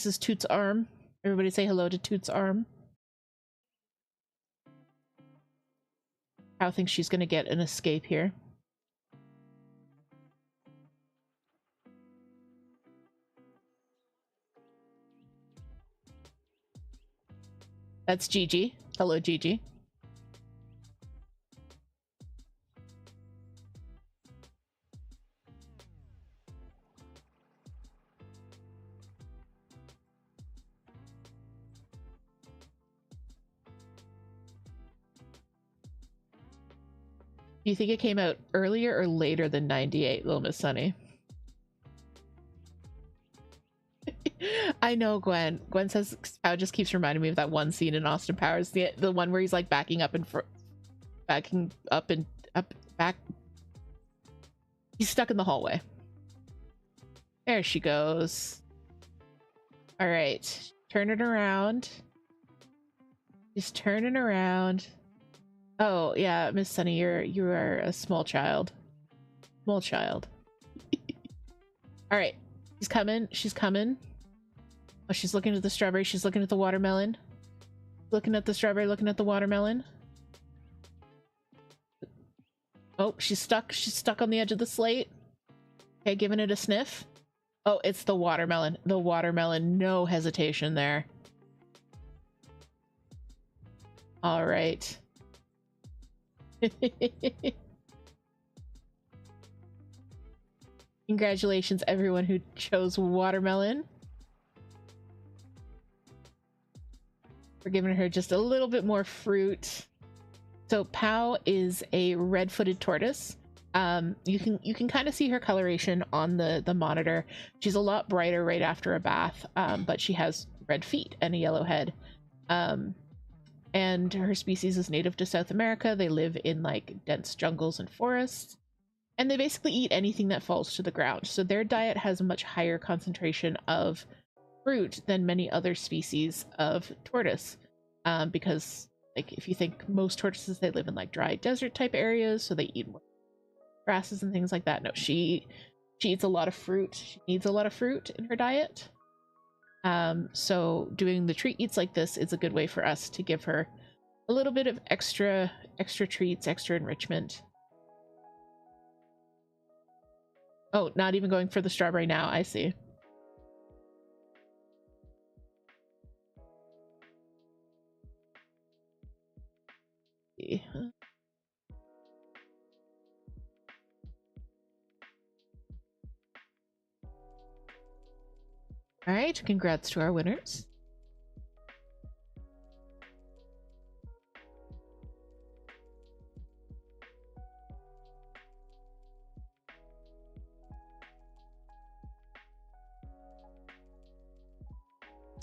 is Toot's arm. Everybody say hello to Toot's arm. Pow thinks she's gonna get an escape here. That's Gigi. Hello, Gigi. Do you think it came out earlier or later than 98, Little Miss Sunny? I know, Gwen. Gwen says Pow just keeps reminding me of that one scene in Austin Powers, the one where he's like backing up and back. He's stuck in the hallway. There she goes. All right, turn it around. She's turning around. Oh yeah, Miss Sunny, you are a small child. Small child. All right, she's coming. She's coming. Oh, she's looking at the strawberry. She's looking at the watermelon. Looking at the strawberry. Looking at the watermelon. Oh, she's stuck. She's stuck on the edge of the slate. Okay, giving it a sniff. Oh, it's the watermelon. The watermelon. No hesitation there. All right. Congratulations, everyone who chose watermelon. We're giving her just a little bit more fruit. So Pow is a red-footed tortoise. You can kind of see her coloration on the monitor. She's a lot brighter right after a bath, but she has red feet and a yellow head. And her species is native to South America. They live in like dense jungles and forests, and they basically eat anything that falls to the ground. So their diet has a much higher concentration of fruit than many other species of tortoise, because like if you think most tortoises, they live in like dry desert type areas, so they eat more grasses and things like that. No, she eats a lot of fruit. She needs a lot of fruit in her diet. So doing the treat eats like this is a good way for us to give her a little bit of extra treats, extra enrichment. Oh, not even going for the strawberry now. I see. All right, congrats to our winners.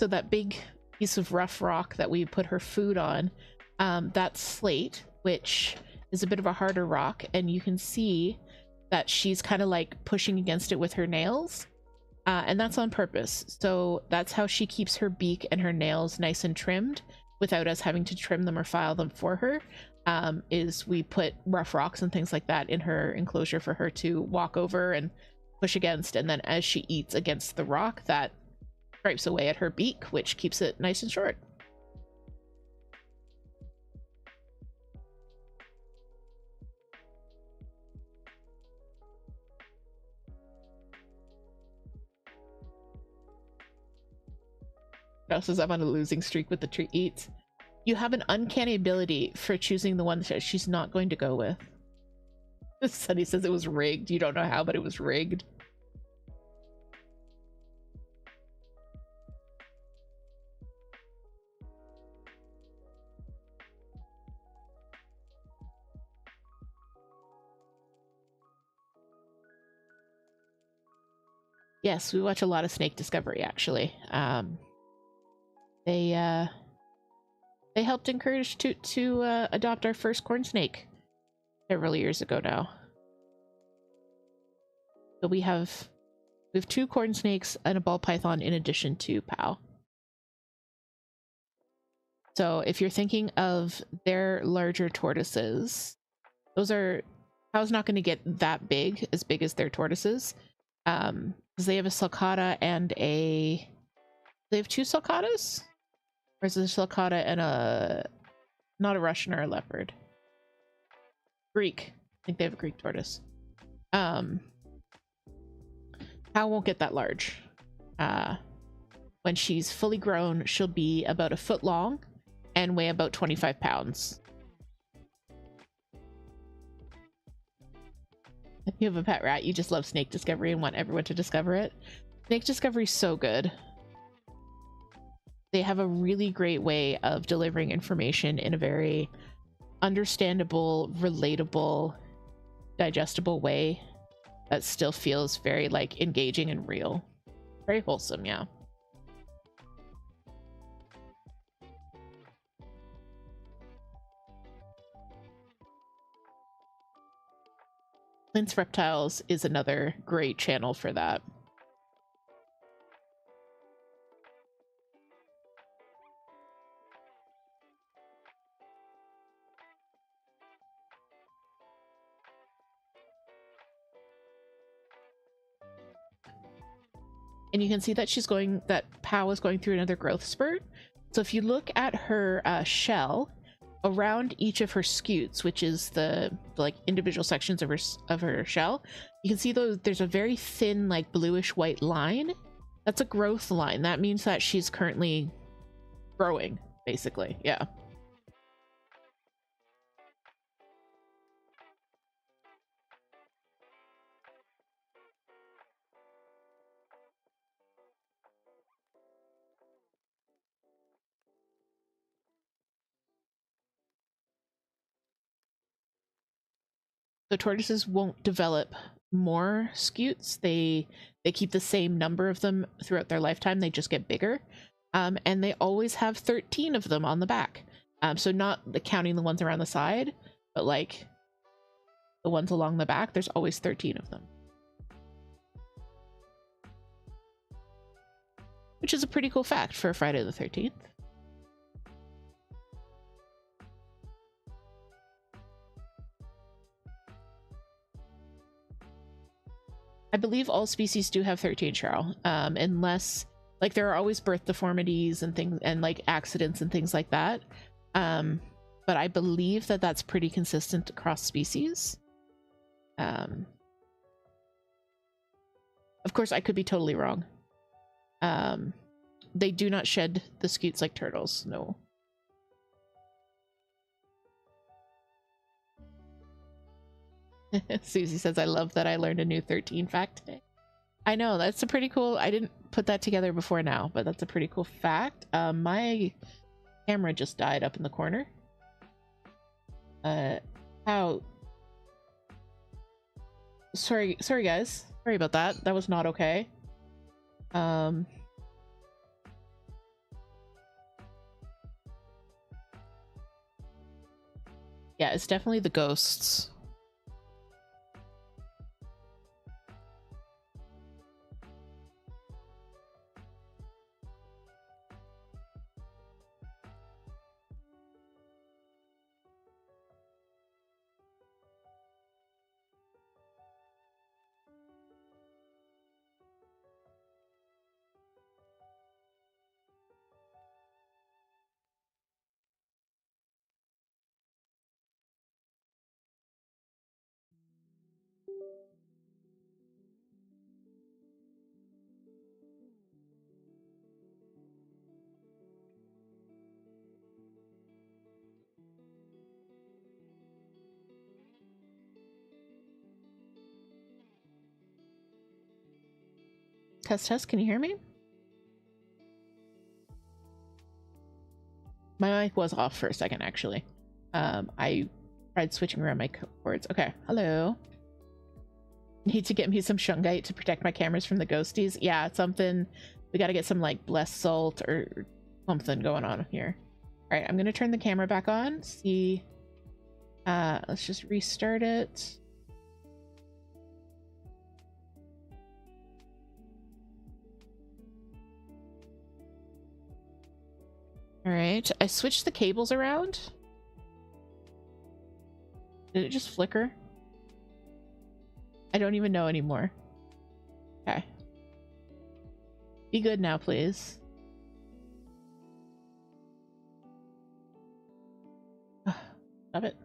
So that big piece of rough rock that we put her food on, that's slate, which is a bit of a harder rock, and you can see that she's kind of like pushing against it with her nails, and that's on purpose. So that's how she keeps her beak and her nails nice and trimmed without us having to trim them or file them for her, is we put rough rocks and things like that in her enclosure for her to walk over and push against, and then as she eats against the rock, that scrapes away at her beak, which keeps it nice and short. Now says I'm on a losing streak with the treat eats. You have an uncanny ability for choosing the one that she's not going to go with. Sunny says it was rigged. You don't know how, but it was rigged. Yes, we watch a lot of Snake Discovery, actually. They helped encourage Toot to adopt our first corn snake several years ago now. So we have 2 corn snakes and a ball python in addition to Pow. So if you're thinking of their larger tortoises, those are... Pow's not going to get that big as their tortoises. Because they have a sulcata and a... They have 2 sulcatas? Or is it a sulcata and a... Not a Russian or a leopard. Greek. I think they have a Greek tortoise. Pow won't get that large. When she's fully grown, she'll be about 1 foot long and weigh about 25 pounds. If you have a pet rat, you just love Snake Discovery and want everyone to discover it. Snake Discovery is so good. They have a really great way of delivering information in a very understandable, relatable, digestible way that still feels very like engaging and real. Very wholesome, yeah. Clint's Reptiles is another great channel for that. And you can see that that Pow is going through another growth spurt. So if you look at her shell, around each of her scutes, which is the like individual sections of her shell, you can see there's a very thin like bluish white line. That's a growth line. That means that she's currently growing, basically. Yeah. The tortoises won't develop more scutes. They keep the same number of them throughout their lifetime. They just get bigger. And they always have 13 of them on the back. So not counting the ones around the side, but like the ones along the back, there's always 13 of them. Which is a pretty cool fact for Friday the 13th. I believe all species do have 13, Cheryl, unless like there are always birth deformities and things and like accidents and things like that. But I believe that that's pretty consistent across species. Of course, I could be totally wrong. They do not shed the scutes like turtles, no. Susie says, I love that I learned a new 13 fact today. I know, that's a pretty cool... I didn't put that together before now, but that's a pretty cool fact. My camera just died up in the corner. How... Sorry guys. Sorry about that. That was not okay. Yeah, it's definitely the ghosts. Test. Can you hear me? My mic was off for a second, actually. I tried switching around my cords. Okay, hello. Need to get me some shungite to protect my cameras from the ghosties. Yeah, something. We got to get some like blessed salt or something going on here. All right, I'm gonna turn the camera back on. See. Let's just restart it. All right, I switched the cables around. Did it just flicker? I don't even know anymore. Okay. Be good now, please. Stop it.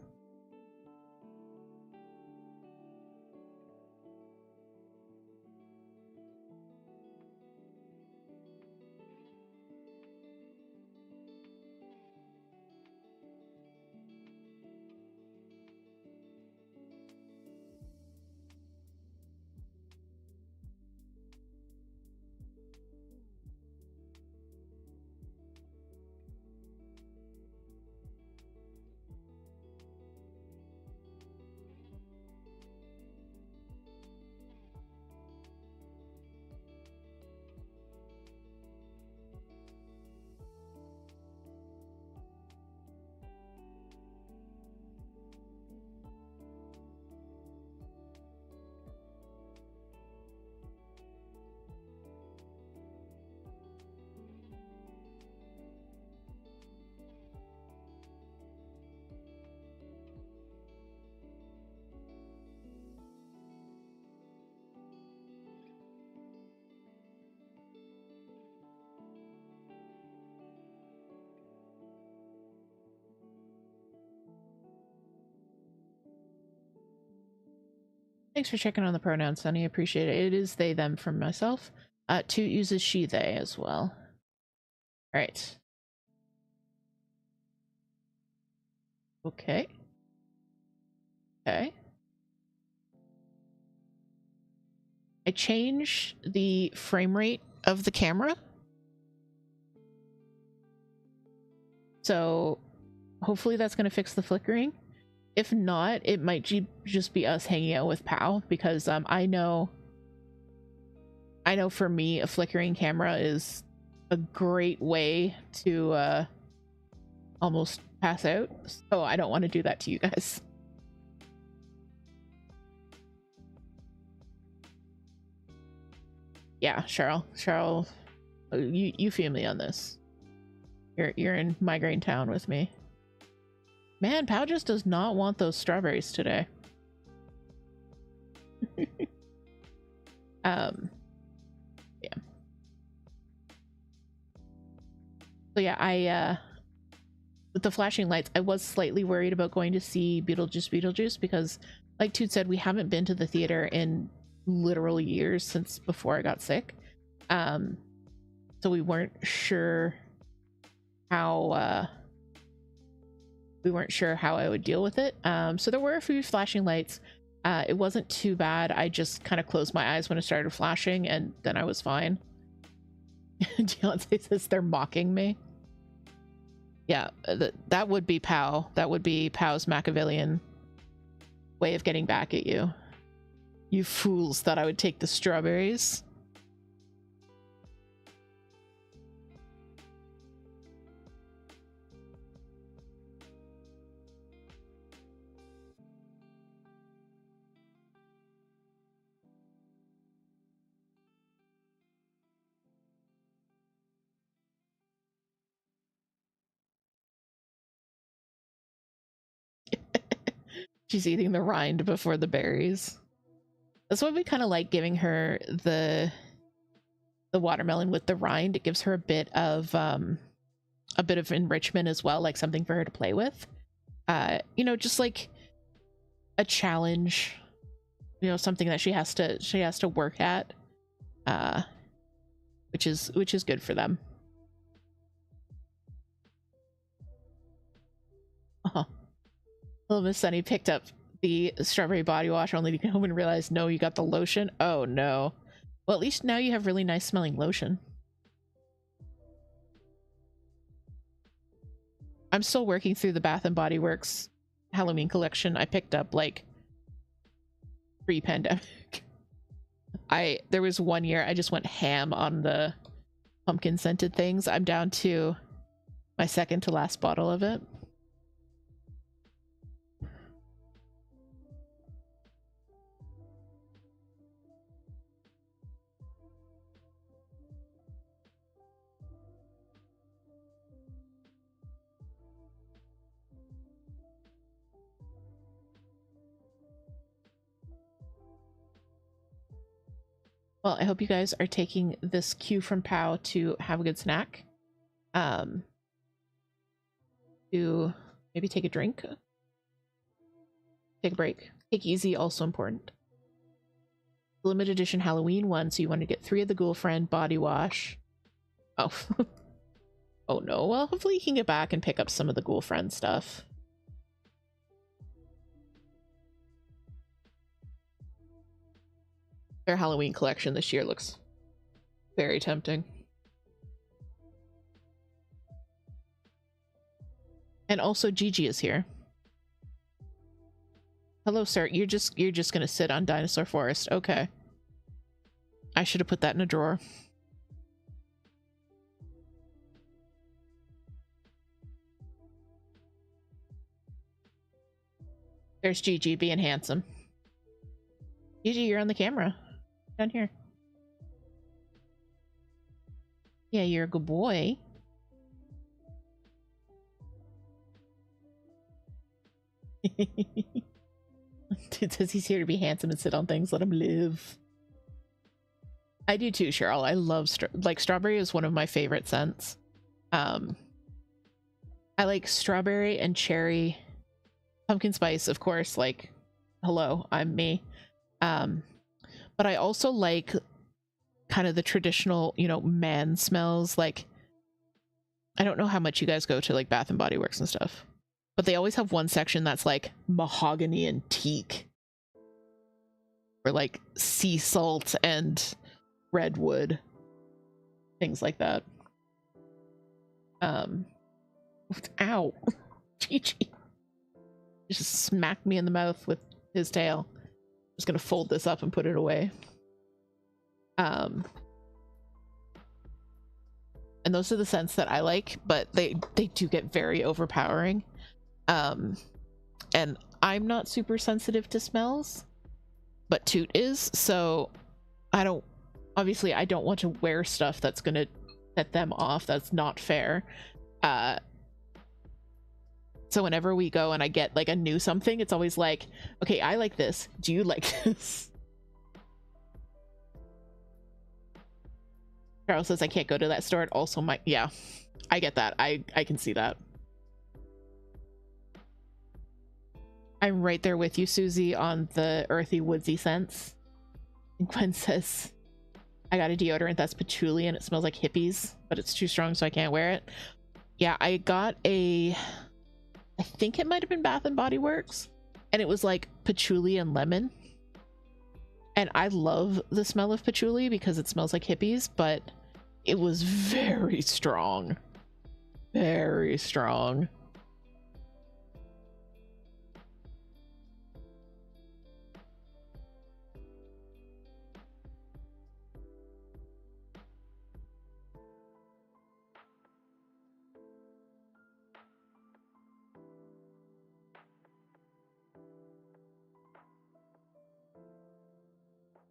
Thanks for checking on the pronouns, Sunny. Appreciate it. It is they, them from myself. Toot uses she, they as well. All right. Okay. Okay. I changed the frame rate of the camera. So hopefully that's going to fix the flickering. If not, it might just be us hanging out with Pow, because I know for me a flickering camera is a great way to almost pass out, so I don't want to do that to you guys. Yeah, Cheryl, you feel me on this. You're in migraine town with me. Man, Pow just does not want those strawberries today. Yeah. So yeah, with the flashing lights, I was slightly worried about going to see Beetlejuice because, like Toot said, we haven't been to the theater in literal years since before I got sick. So we weren't sure how I would deal with it. So there were a few flashing lights. It wasn't too bad. I just kind of closed my eyes when it started flashing, and then I was fine. Deontay says they're mocking me. Yeah, that would be Pow. That would be Pow's Machiavellian way of getting back at you. You fools thought I would take the strawberries. She's eating the rind before the berries. That's why we kind of like giving her the watermelon with the rind. It gives her a bit of enrichment as well, like something for her to play with. You know, just like a challenge. You know, something that she has to work at. Which is good for them. Uh-huh. Little Miss Sunny picked up the strawberry body wash only to come home and realize, no, you got the lotion. Oh no. Well, at least now you have really nice smelling lotion. I'm still working through the Bath and Body Works Halloween collection I picked up like pre-pandemic. There was one year I just went ham on the pumpkin scented things. I'm down to my second to last bottle of it. Well, I hope you guys are taking this cue from Pow to have a good snack. To maybe take a drink. Take a break. Take easy, also important. Limited edition Halloween one, so you want to get 3 of the Ghoul Friend body wash. Oh. Oh no, well, hopefully you can get back and pick up some of the Ghoul Friend stuff. Their Halloween collection this year looks very tempting. And also Gigi is here. Hello, sir. You're just gonna sit on Dinosaur Forest. Okay. I should have put that in a drawer. There's Gigi being handsome. Gigi, you're on the camera. Down here. Yeah, you're a good boy. Dude says he's here to be handsome and sit on things. Let him live. I do too, Cheryl. I love strawberry is one of my favorite scents. I like strawberry and cherry. Pumpkin spice, of course, like, hello, I'm me. But I also like kind of the traditional, you know, man smells. Like, I don't know how much you guys go to like Bath and Body Works and stuff, but they always have one section that's like mahogany and teak, or like sea salt and redwood, things like that. Ow. Gigi just smacked me in the mouth with his tail. Just gonna fold this up and put it away. And those are the scents that I like, but they do get very overpowering. And I'm not super sensitive to smells, but Toot is, so I don't want to wear stuff that's gonna set them off. That's not fair. So whenever we go and I get like a new something, it's always like, okay, I like this. Do you like this? Charles says I can't go to that store. It also might, yeah, I get that. I can see that. I'm right there with you, Susie, on the earthy, woodsy scents. And Gwen says, I got a deodorant that's patchouli and it smells like hippies, but it's too strong so I can't wear it. Yeah, I got I think it might have been Bath and Body Works, and it was like patchouli and lemon. And I love the smell of patchouli because it smells like hippies, but it was very strong. Very strong.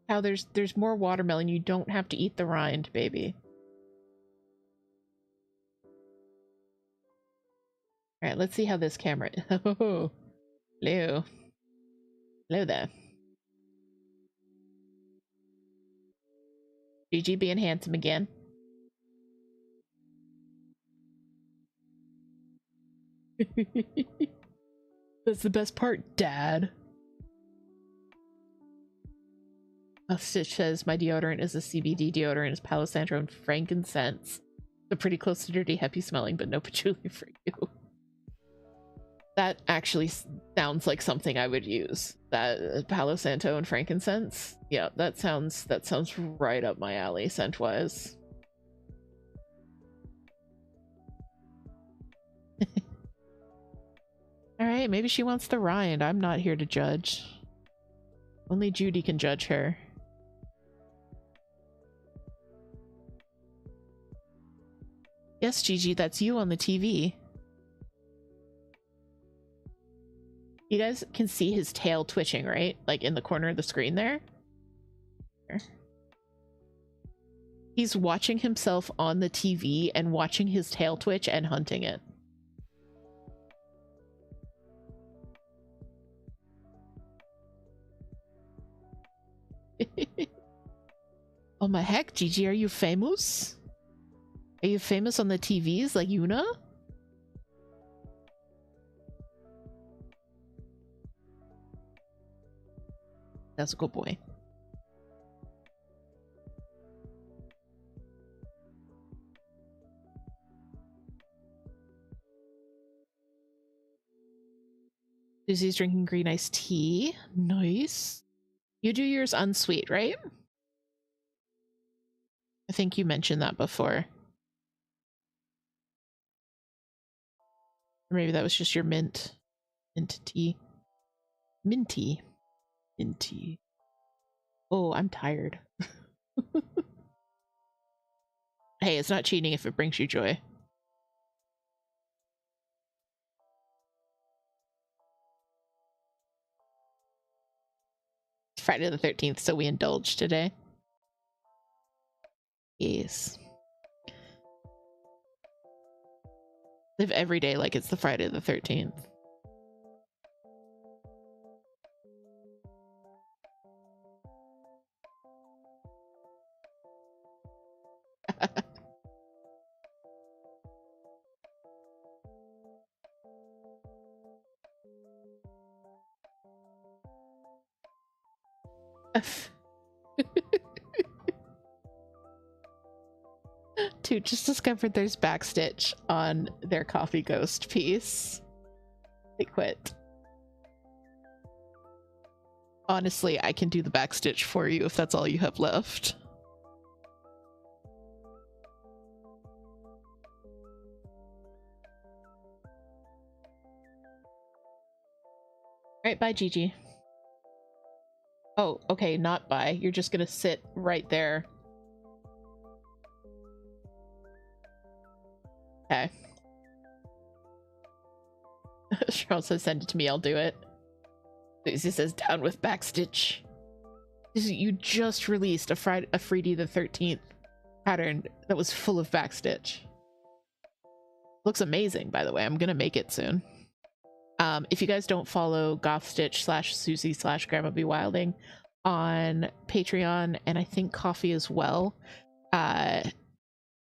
How there's more watermelon. You don't have to eat the rind, baby. All right, let's see how this camera. Oh, hello, hello there. Gigi being handsome again. That's the best part, Dad. Stitch says my deodorant is a CBD deodorant. It's Palo Santo and frankincense. So pretty close to dirty, happy smelling, but no patchouli for you. That actually sounds like something I would use. That Palo Santo and frankincense. Yeah, that sounds right up my alley scent wise. All right, maybe she wants the rind. I'm not here to judge. Only Judy can judge her. Yes, Gigi, that's you on the TV. You guys can see his tail twitching, right? Like in the corner of the screen there. He's watching himself on the TV and watching his tail twitch and hunting it. Oh my heck, Gigi, are you famous? Are you famous on the TVs like Yuna? That's a good boy. Susie's drinking green iced tea. Nice. You do yours unsweet, right? I think you mentioned that before. Or maybe that was just your mint tea. Minty. Minty. Oh, I'm tired. Hey, it's not cheating if it brings you joy. It's Friday the 13th, so we indulge today. Yes. Live every day like it's the Friday the 13th. Toot just discovered there's backstitch on their coffee ghost piece. They quit. Honestly, I can do the backstitch for you if that's all you have left. Alright, bye, Gigi. Oh, okay, not bye. You're just gonna sit right there. Okay. Cheryl says send it to me, I'll do it. Lucy says down with backstitch. You just released a Fedi the 13th pattern that was full of backstitch. Looks amazing, by the way. I'm gonna make it soon. If you guys don't follow gothstitch/Susie/Grandma Be Wilding on Patreon, and I think Coffee as well,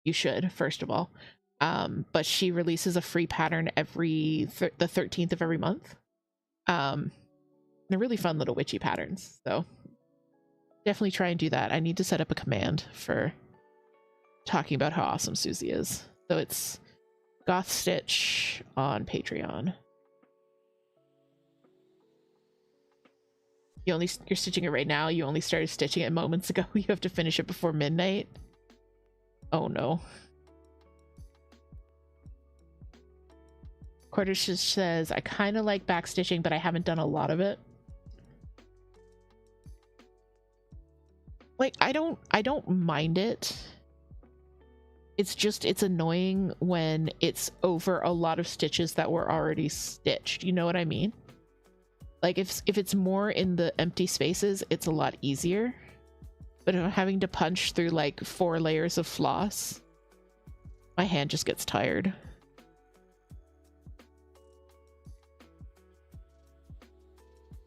you should, first of all. But she releases a free pattern every the 13th of every month. They're really fun little witchy patterns, so definitely try and do that. I need to set up a command for talking about how awesome Susie is. So it's gothstitch on Patreon. You're stitching it right now. You only started stitching it moments ago. You have to finish it before midnight. Oh no. Quarters just says, I kind of like backstitching, but I haven't done a lot of it. Like, I don't mind it. It's just, it's annoying when it's over a lot of stitches that were already stitched. You know what I mean? Like, if it's more in the empty spaces, it's a lot easier. But if I'm having to punch through like 4 layers of floss, my hand just gets tired.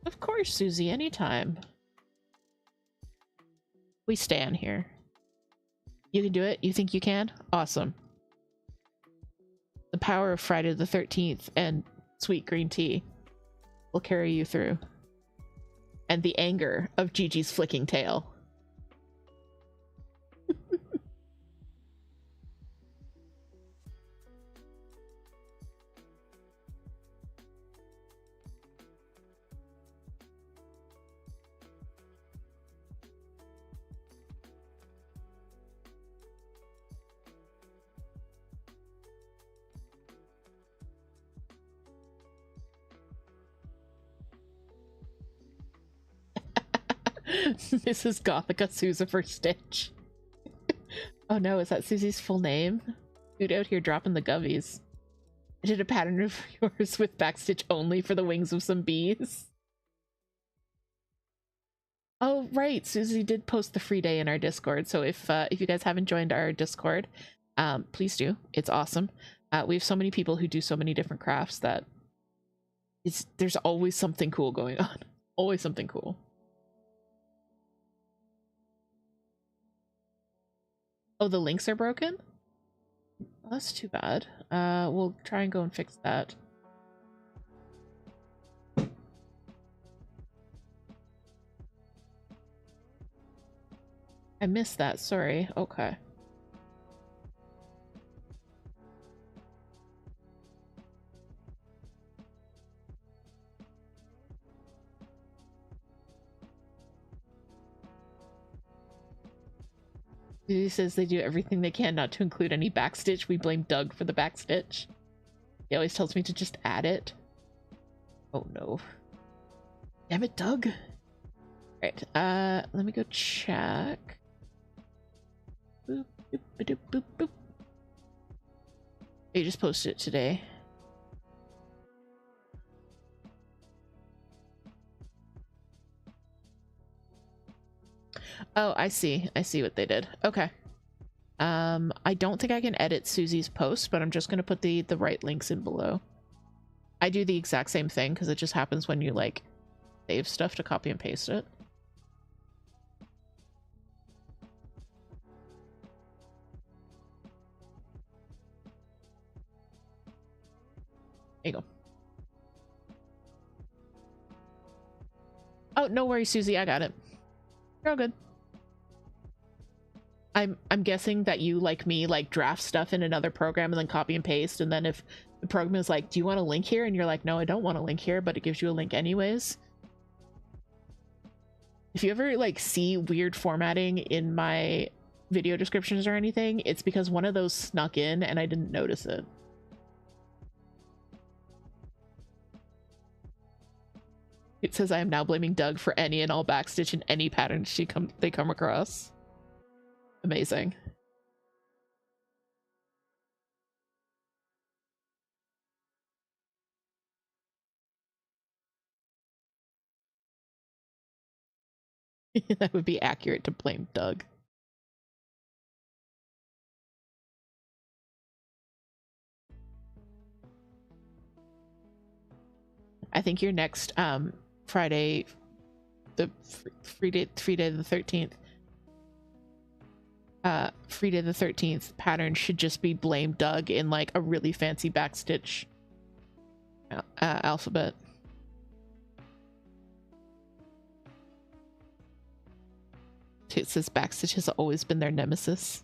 Of course, Susie, anytime. We stand here. You can do it? You think you can? Awesome. The power of Friday the 13th and sweet green tea will carry you through. And the anger of Gigi's flicking tail. Mrs. Gothica Sousa for Stitch. Oh no, is that Susie's full name? Dude out here dropping the govies. I did a pattern of yours with backstitch only for the wings of some bees. Oh right, Susie did post the free day in our Discord, so if you guys haven't joined our Discord, please do. It's awesome. We have so many people who do so many different crafts that there's always something cool going on. Always something cool. Oh, the links are broken? Well, that's too bad. We'll try and go and fix that. I missed that, sorry. Okay. He says they do everything they can not to include any backstitch. We blame Doug for the backstitch. He always tells me to just add it. Oh no. Damn it, Doug. Alright, let me go check. Boop, boop, boop, boop, boop. They just posted it today. Oh, I see. I see what they did. Okay. I don't think I can edit Susie's post, but I'm just going to put the right links in below. I do the exact same thing because it just happens when you like save stuff to copy and paste it. There you go. Oh, no worries, Susie. I got it. You're all good. I'm guessing that you, like me, like draft stuff in another program and then copy and paste, and then if the program is like, do you want a link here? And you're like, no, I don't want a link here, but it gives you a link anyways. If you ever like see weird formatting in my video descriptions or anything, it's because one of those snuck in and I didn't notice it. It says I am now blaming Doug for any and all backstitch in any pattern they come across. Amazing. That would be accurate to blame Doug. I think your next Friday, the free day the 13th. Free day the 13th pattern should just be blame Doug in like a really fancy backstitch alphabet. It says backstitch has always been their nemesis.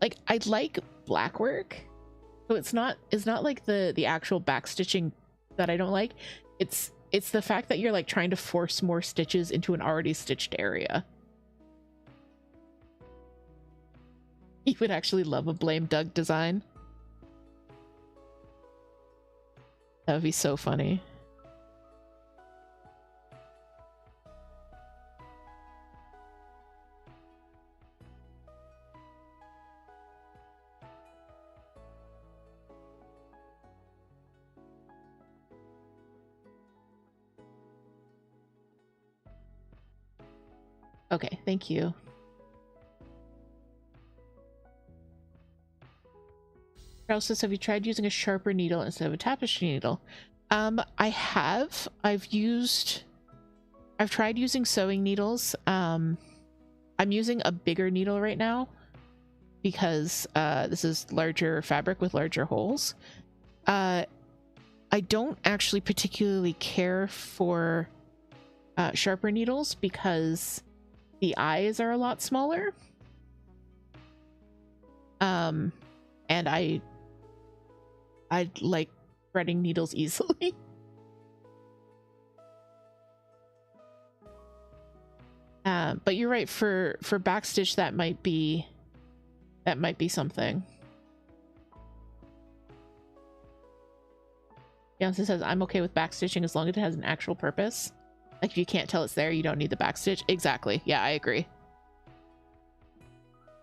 Like, I like black work, so it's not like the actual backstitching that I don't like. It's the fact that you're like trying to force more stitches into an already stitched area. You would actually love a blame Doug design. That would be so funny. Okay, thank you. Charles says, have you tried using a sharper needle instead of a tapestry needle? I have. I've tried using sewing needles. I'm using a bigger needle right now because this is larger fabric with larger holes. I don't actually particularly care for sharper needles because the eyes are a lot smaller. And I like threading needles easily. But you're right, for backstitch that might be something. Beyonce says, I'm okay with backstitching as long as it has an actual purpose. Like, if you can't tell it's there, you don't need the backstitch. Exactly. Yeah, I agree.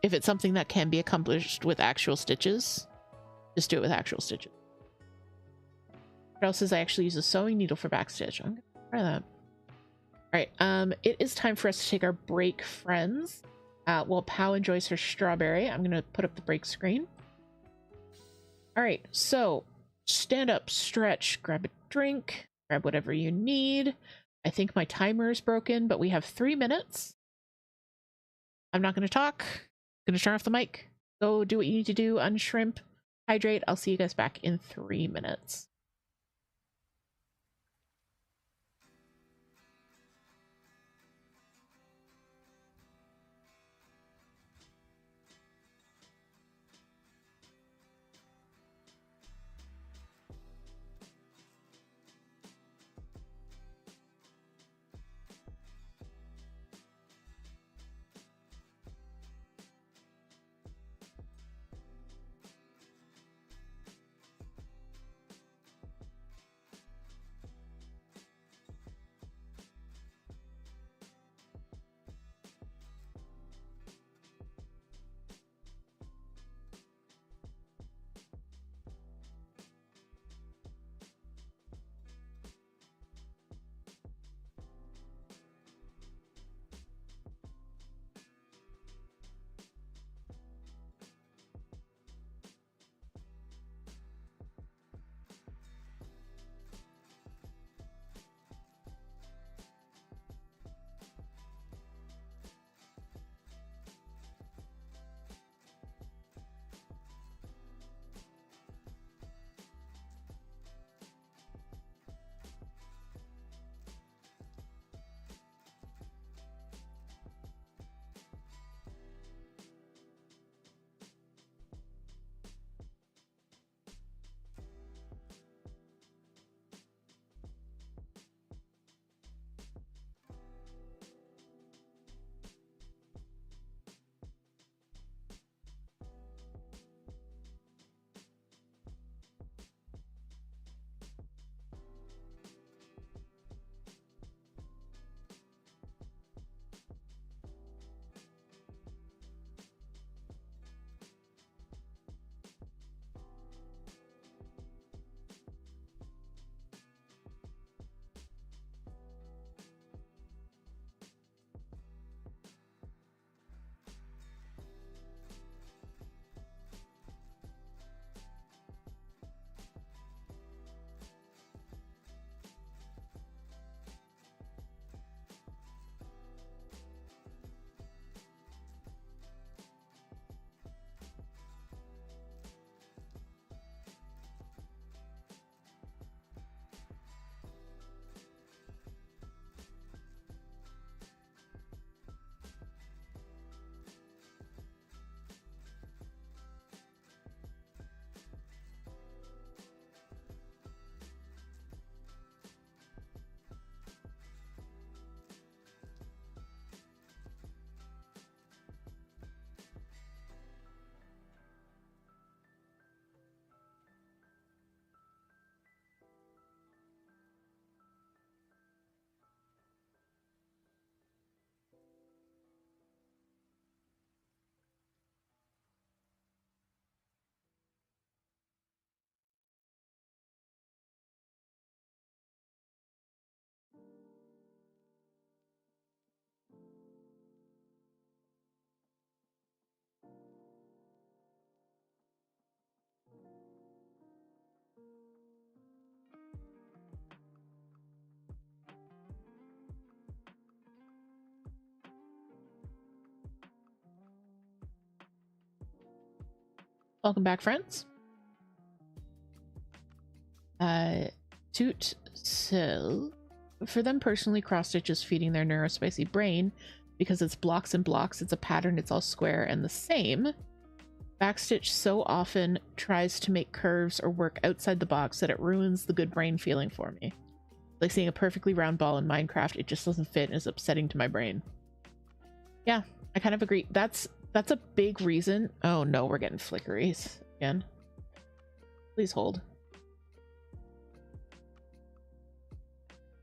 If it's something that can be accomplished with actual stitches, just do it with actual stitches. What else is I actually use a sewing needle for backstitch? I'm gonna try that. All right, it is time for us to take our break, friends. While Pow enjoys her strawberry, I'm gonna put up the break screen. All right, so stand up, stretch, grab a drink, grab whatever you need. I think my timer is broken, but we have 3 minutes. I'm not going to talk. I'm going to turn off the mic. Go do what you need to do, unshrimp, hydrate. I'll see you guys back in 3 minutes. Welcome back, friends. Toot, so for them personally, cross stitch is feeding their neurospicy brain because it's blocks and blocks. It's a pattern. It's all square and the same. Backstitch so often tries to make curves or work outside the box that it ruins the good brain feeling for me. Like seeing a perfectly round ball in Minecraft, it just doesn't fit and is upsetting to my brain. Yeah, I kind of agree. That's a big reason. Oh no, we're getting flickeries again. Please hold.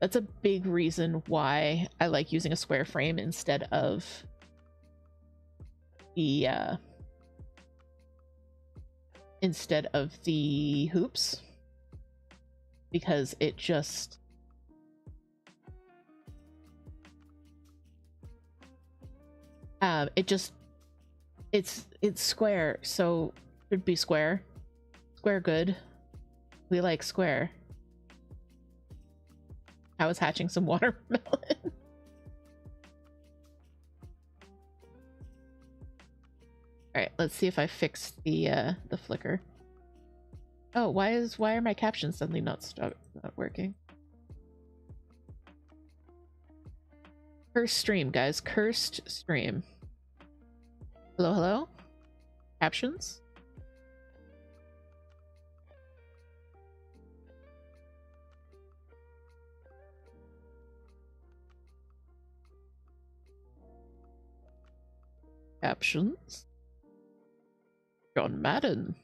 that's a big reason why I like using a square frame instead of the hoops, because it just it's square, so it should be square good. We like square. I was hatching some watermelon. All right, let's see if I fixed the flicker. Oh, why are my captions suddenly not working? Cursed stream, guys. Cursed stream. Hello, hello? Captions? Captions? John Madden.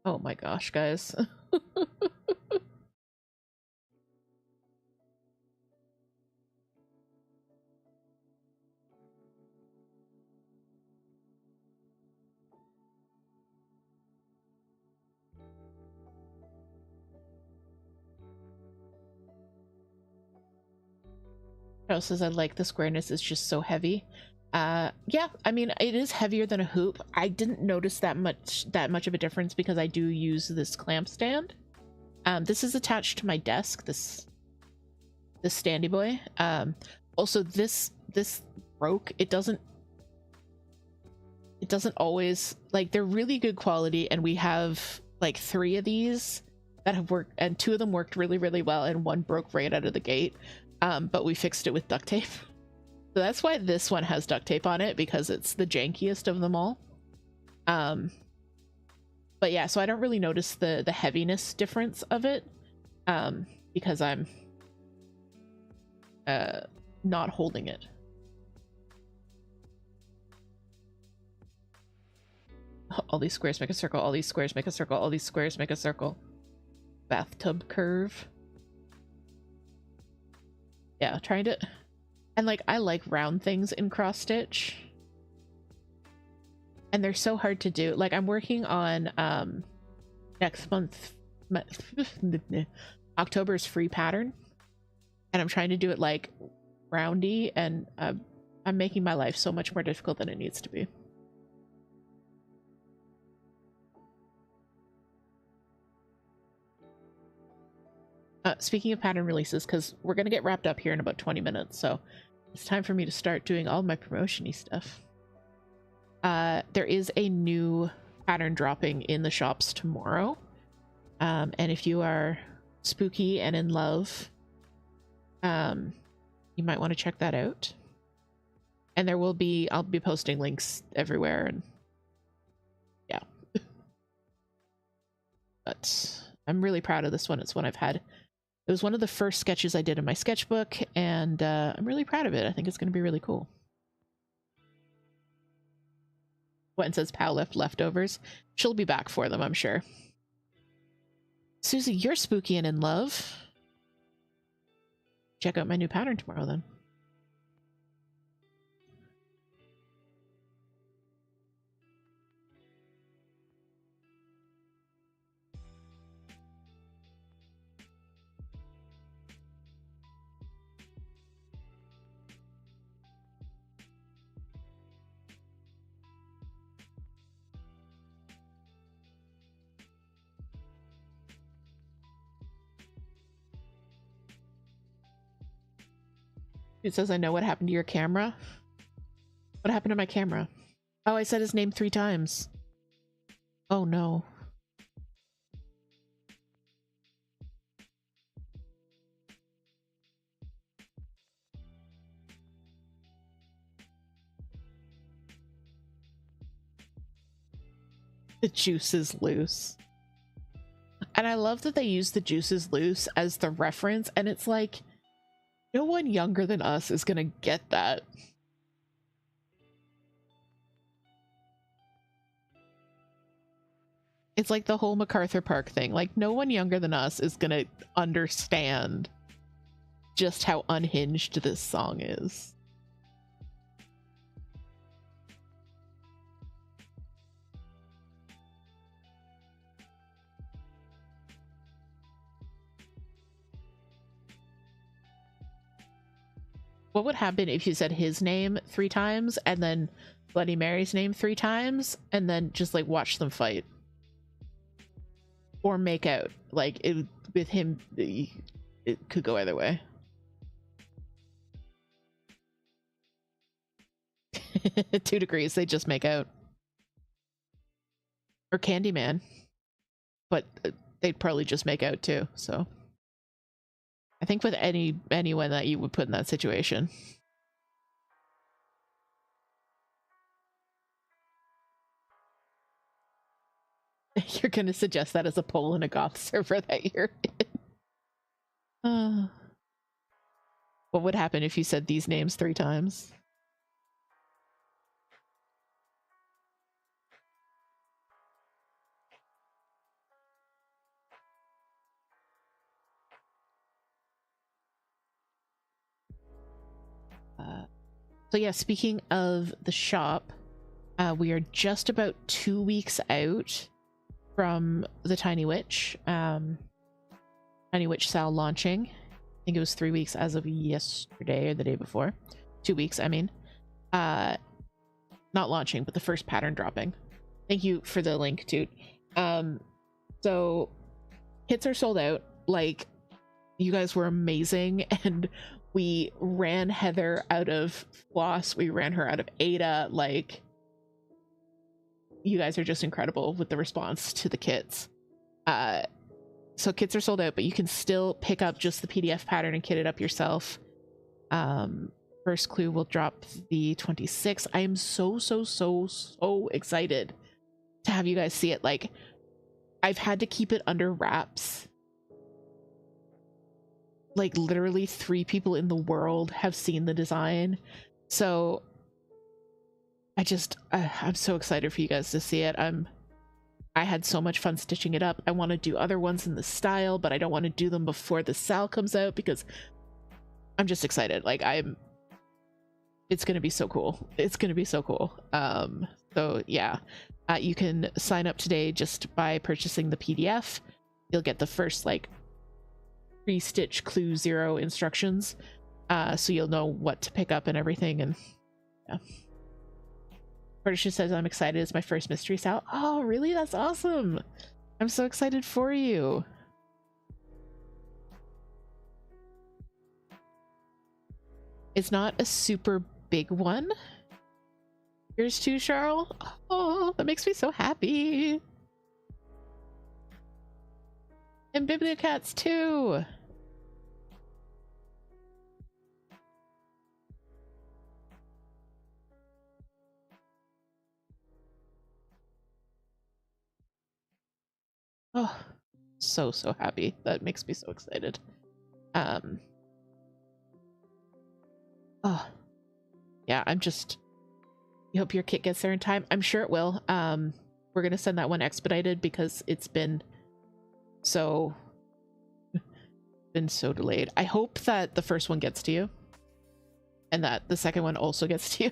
Oh my gosh, guys. Joe says, I like the squareness, it's just so heavy. Yeah, I mean, it is heavier than a hoop. I didn't notice that much of a difference because I do use this clamp stand. This is attached to my desk, this standy boy. Also this broke. It doesn't always, like, they're really good quality, and we have like 3 of these that have worked, and 2 of them worked really, really well, and 1 broke right out of the gate. But we fixed it with duct tape. So that's why this one has duct tape on it, because it's the jankiest of them all. But yeah, so I don't really notice the heaviness difference of it, because I'm not holding it. All these squares make a circle, all these squares make a circle, all these squares make a circle. Bathtub curve. Yeah, trying to... And, like, I like round things in cross stitch. And they're so hard to do. Like, I'm working on next month... October's free pattern. And I'm trying to do it, like, roundy, and I'm making my life so much more difficult than it needs to be. Speaking of pattern releases, because we're going to get wrapped up here in about 20 minutes, so it's time for me to start doing all my promotion-y stuff. There is a new pattern dropping in the shops tomorrow. And if you are spooky and in love, you might want to check that out. And there will be, I'll be posting links everywhere, and yeah. But I'm really proud of this one. It's one I've had. It was one of the first sketches I did in my sketchbook, and I'm really proud of it. I think it's going to be really cool. Gwen says Pal left leftovers. She'll be back for them, I'm sure. Susie, you're spooky and in love. Check out my new pattern tomorrow, then. It says, I know what happened to your camera. What happened to my camera? Oh, I said his name 3 times. Oh no. The juice is loose. And I love that they use the Juices Loose as the reference, and it's like, no one younger than us is gonna get that. It's like the whole MacArthur Park thing. Like, no one younger than us is gonna understand just how unhinged this song is. What would happen if you said his name 3 times and then Bloody Mary's name 3 times and then just like watch them fight? Or make out? Like, it with him, it could go either way. 2 degrees, they just make out. Or Candyman. But they'd probably just make out too, so. I think with anyone that you would put in that situation. You're gonna suggest that as a poll in a goth server that you're in. What would happen if you said these names 3 times? So yeah, speaking of the shop, we are just about 2 weeks out from the Tiny Witch. Tiny Witch Sal launching. I think it was 3 weeks as of yesterday or the day before. 2 weeks, I mean. Not launching, but the first pattern dropping. Thank you for the link, Toot. So kits are sold out. Like, you guys were amazing, and we ran Heather out of Floss. We ran her out of Ada. Like, you guys are just incredible with the response to the kits. So kits are sold out, but you can still pick up just the PDF pattern and kit it up yourself. First clue will drop the 26th. I am so excited to have you guys see it. Like, I've had to keep it under wraps. Like, literally 3 people in the world have seen the design. So I'm so excited for you guys to see it. I had so much fun stitching it up. I want to do other ones in the style, but I don't want to do them before the Sal comes out because I'm just excited. Like, it's gonna be so cool. It's gonna be so cool. So yeah, you can sign up today just by purchasing the PDF. You'll get the first like pre-stitch clue 0 instructions, so you'll know what to pick up and everything. And yeah, Patricia says, I'm excited, it's my first mystery Sal. Oh really? That's awesome. I'm so excited for you. It's not a super big one. Yours too, Charles? Oh, that makes me so happy. And Bibliocats too. Oh, so happy. That makes me so excited. Oh, yeah, I hope your kit gets there in time. I'm sure it will. We're gonna send that one expedited because it's been so delayed. I hope that the first one gets to you and that the second one also gets to you.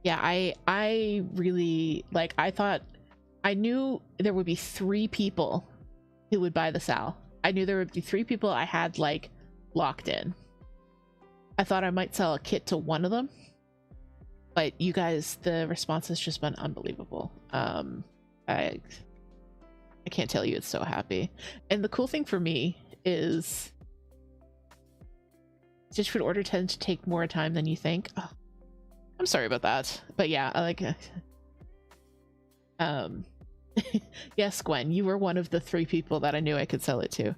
Yeah, I really, like, I knew there would be 3 people who would buy the Sal. I knew there would be 3 people I had, like, locked in. I thought I might sell a kit to one of them, but you guys, the response has just been unbelievable. I can't tell you, it's so happy. And the cool thing for me is Stitch Food order tends to take more time than you think. Oh, I'm sorry about that, but yeah, I like yes, Gwen, you were one of the 3 people that I knew I could sell it to.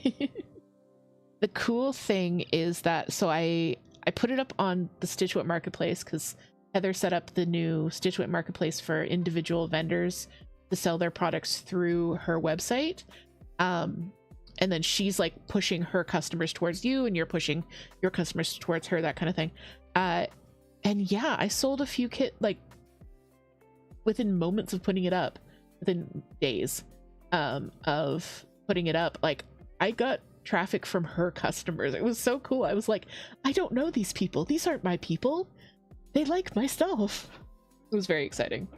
The cool thing is that, so I put it up on the Stitchwit marketplace because Heather set up the new Stitchwit marketplace for individual vendors to sell their products through her website. And then she's like pushing her customers towards you, and you're pushing your customers towards her, that kind of thing. And yeah, I sold a few like within moments of putting it up, within days of putting it up. Like, I got traffic from her customers. It was so cool. I was like, I don't know these people. These aren't my people. They like my stuff. It was very exciting.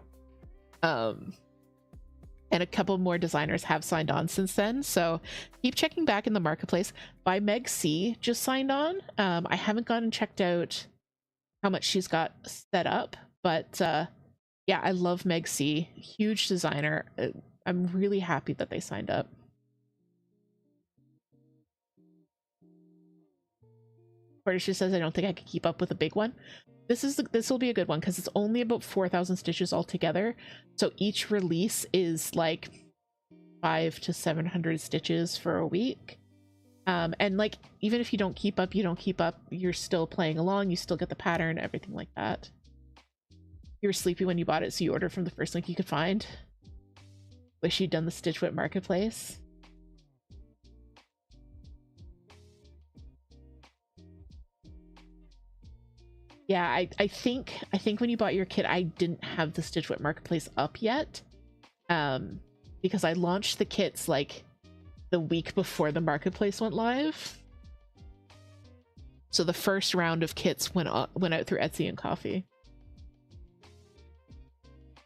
And a couple more designers have signed on since then, so keep checking back in the marketplace. By Meg C just signed on. I haven't gone and checked out how much she's got set up, but yeah, I love Meg C. Huge designer. I'm really happy that they signed up. She says, I don't think I could keep up with a big one. This will be a good one because it's only about 4,000 stitches altogether. So each release is like 500 to 700 stitches for a week. And like, even if you don't keep up, you're still playing along. You still get the pattern, everything like that. You were sleepy when you bought it, so you ordered from the first link you could find. Wish you'd done the Stitchwit marketplace. Yeah, I think when you bought your kit, I didn't have the Stitchwit marketplace up yet, because I launched the kits like the week before the marketplace went live. So the first round of kits went out through Etsy and Coffee.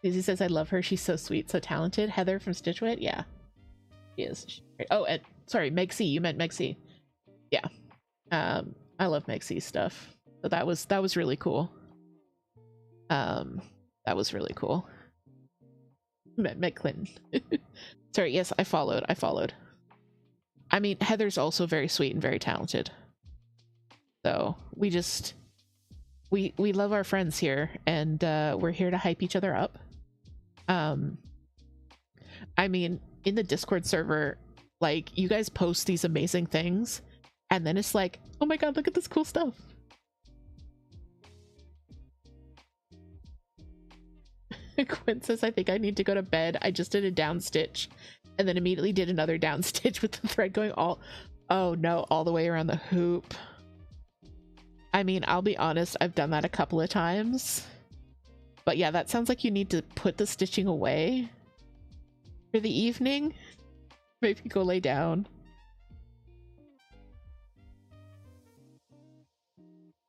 Daisy says, I love her. She's so sweet, so talented. Heather from Stitchwit, yeah, she is. Oh, and sorry, Meg C. You meant Meg C. Yeah, I love Meg C stuff. So that was really cool. That was really cool. Meg Clinton. Sorry, yes, I followed. I mean, Heather's also very sweet and very talented. So we love our friends here, and we're here to hype each other up. I mean, in the Discord server, like, you guys post these amazing things, and then it's like, oh my god, look at this cool stuff. Quinn says, I think I need to go to bed. I just did a down stitch and then immediately did another down stitch with the thread going all the way around the hoop. I mean, I'll be honest, I've done that a couple of times, but yeah, that sounds like you need to put the stitching away for the evening. Maybe go lay down.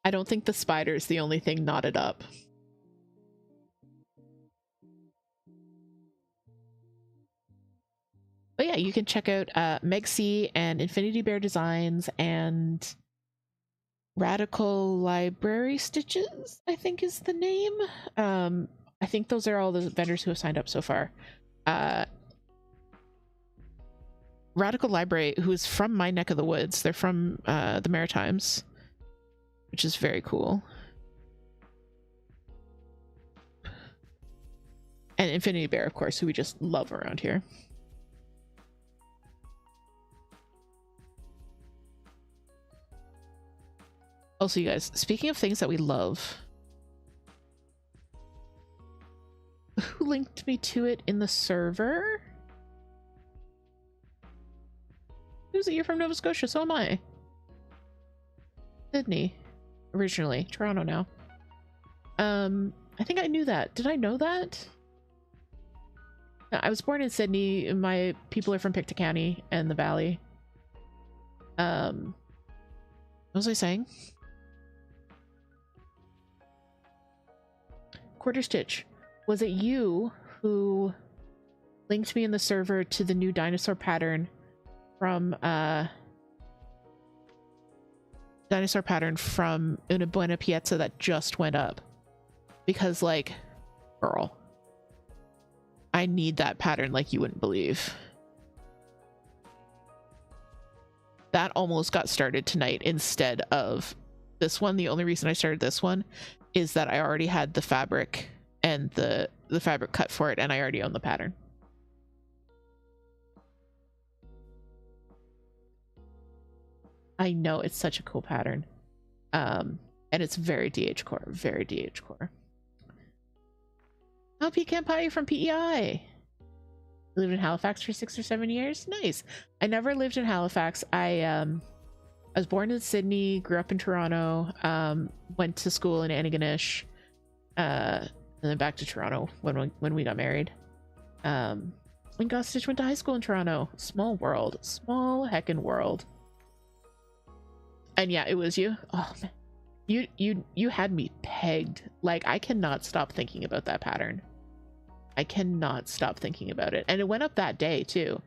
I don't think the spider is the only thing knotted up. But yeah, you can check out Meg C and Infinity Bear Designs and Radical Library Stitches, I think is the name. I think those are all the vendors who have signed up so far. Radical Library, who is from my neck of the woods. They're from the Maritimes, which is very cool. And Infinity Bear, of course, who we just love around here. Also, you guys, speaking of things that we love, who linked me to it in the server? Who's it? You're from Nova Scotia, so am I. Sydney, originally. Toronto now. I think I knew that. Did I know that? No, I was born in Sydney. My people are from Pictou County and the Valley. What was I saying? Quarter Stitch, was it you who linked me in the server to the new dinosaur pattern from Una Buena Piazza that just went up? Because, like, girl, I need that pattern like you wouldn't believe. That almost got started tonight instead of this one. The only reason I started this one is that I already had the fabric and the fabric cut for it, and I already own the pattern. I know, it's such a cool pattern. And it's very DH core, very DH core. Oh, Pecan Pie from PEI. Lived in Halifax for 6 or 7 years. Nice. I never lived in Halifax. I was born in Sydney, grew up in Toronto, went to school in Antigonish, and then back to Toronto when we got married. And Stitch went to high school in Toronto. Small world, small heckin' world. And yeah, it was you. Oh man, you had me pegged. Like, I cannot stop thinking about that pattern. I cannot stop thinking about it. And it went up that day too.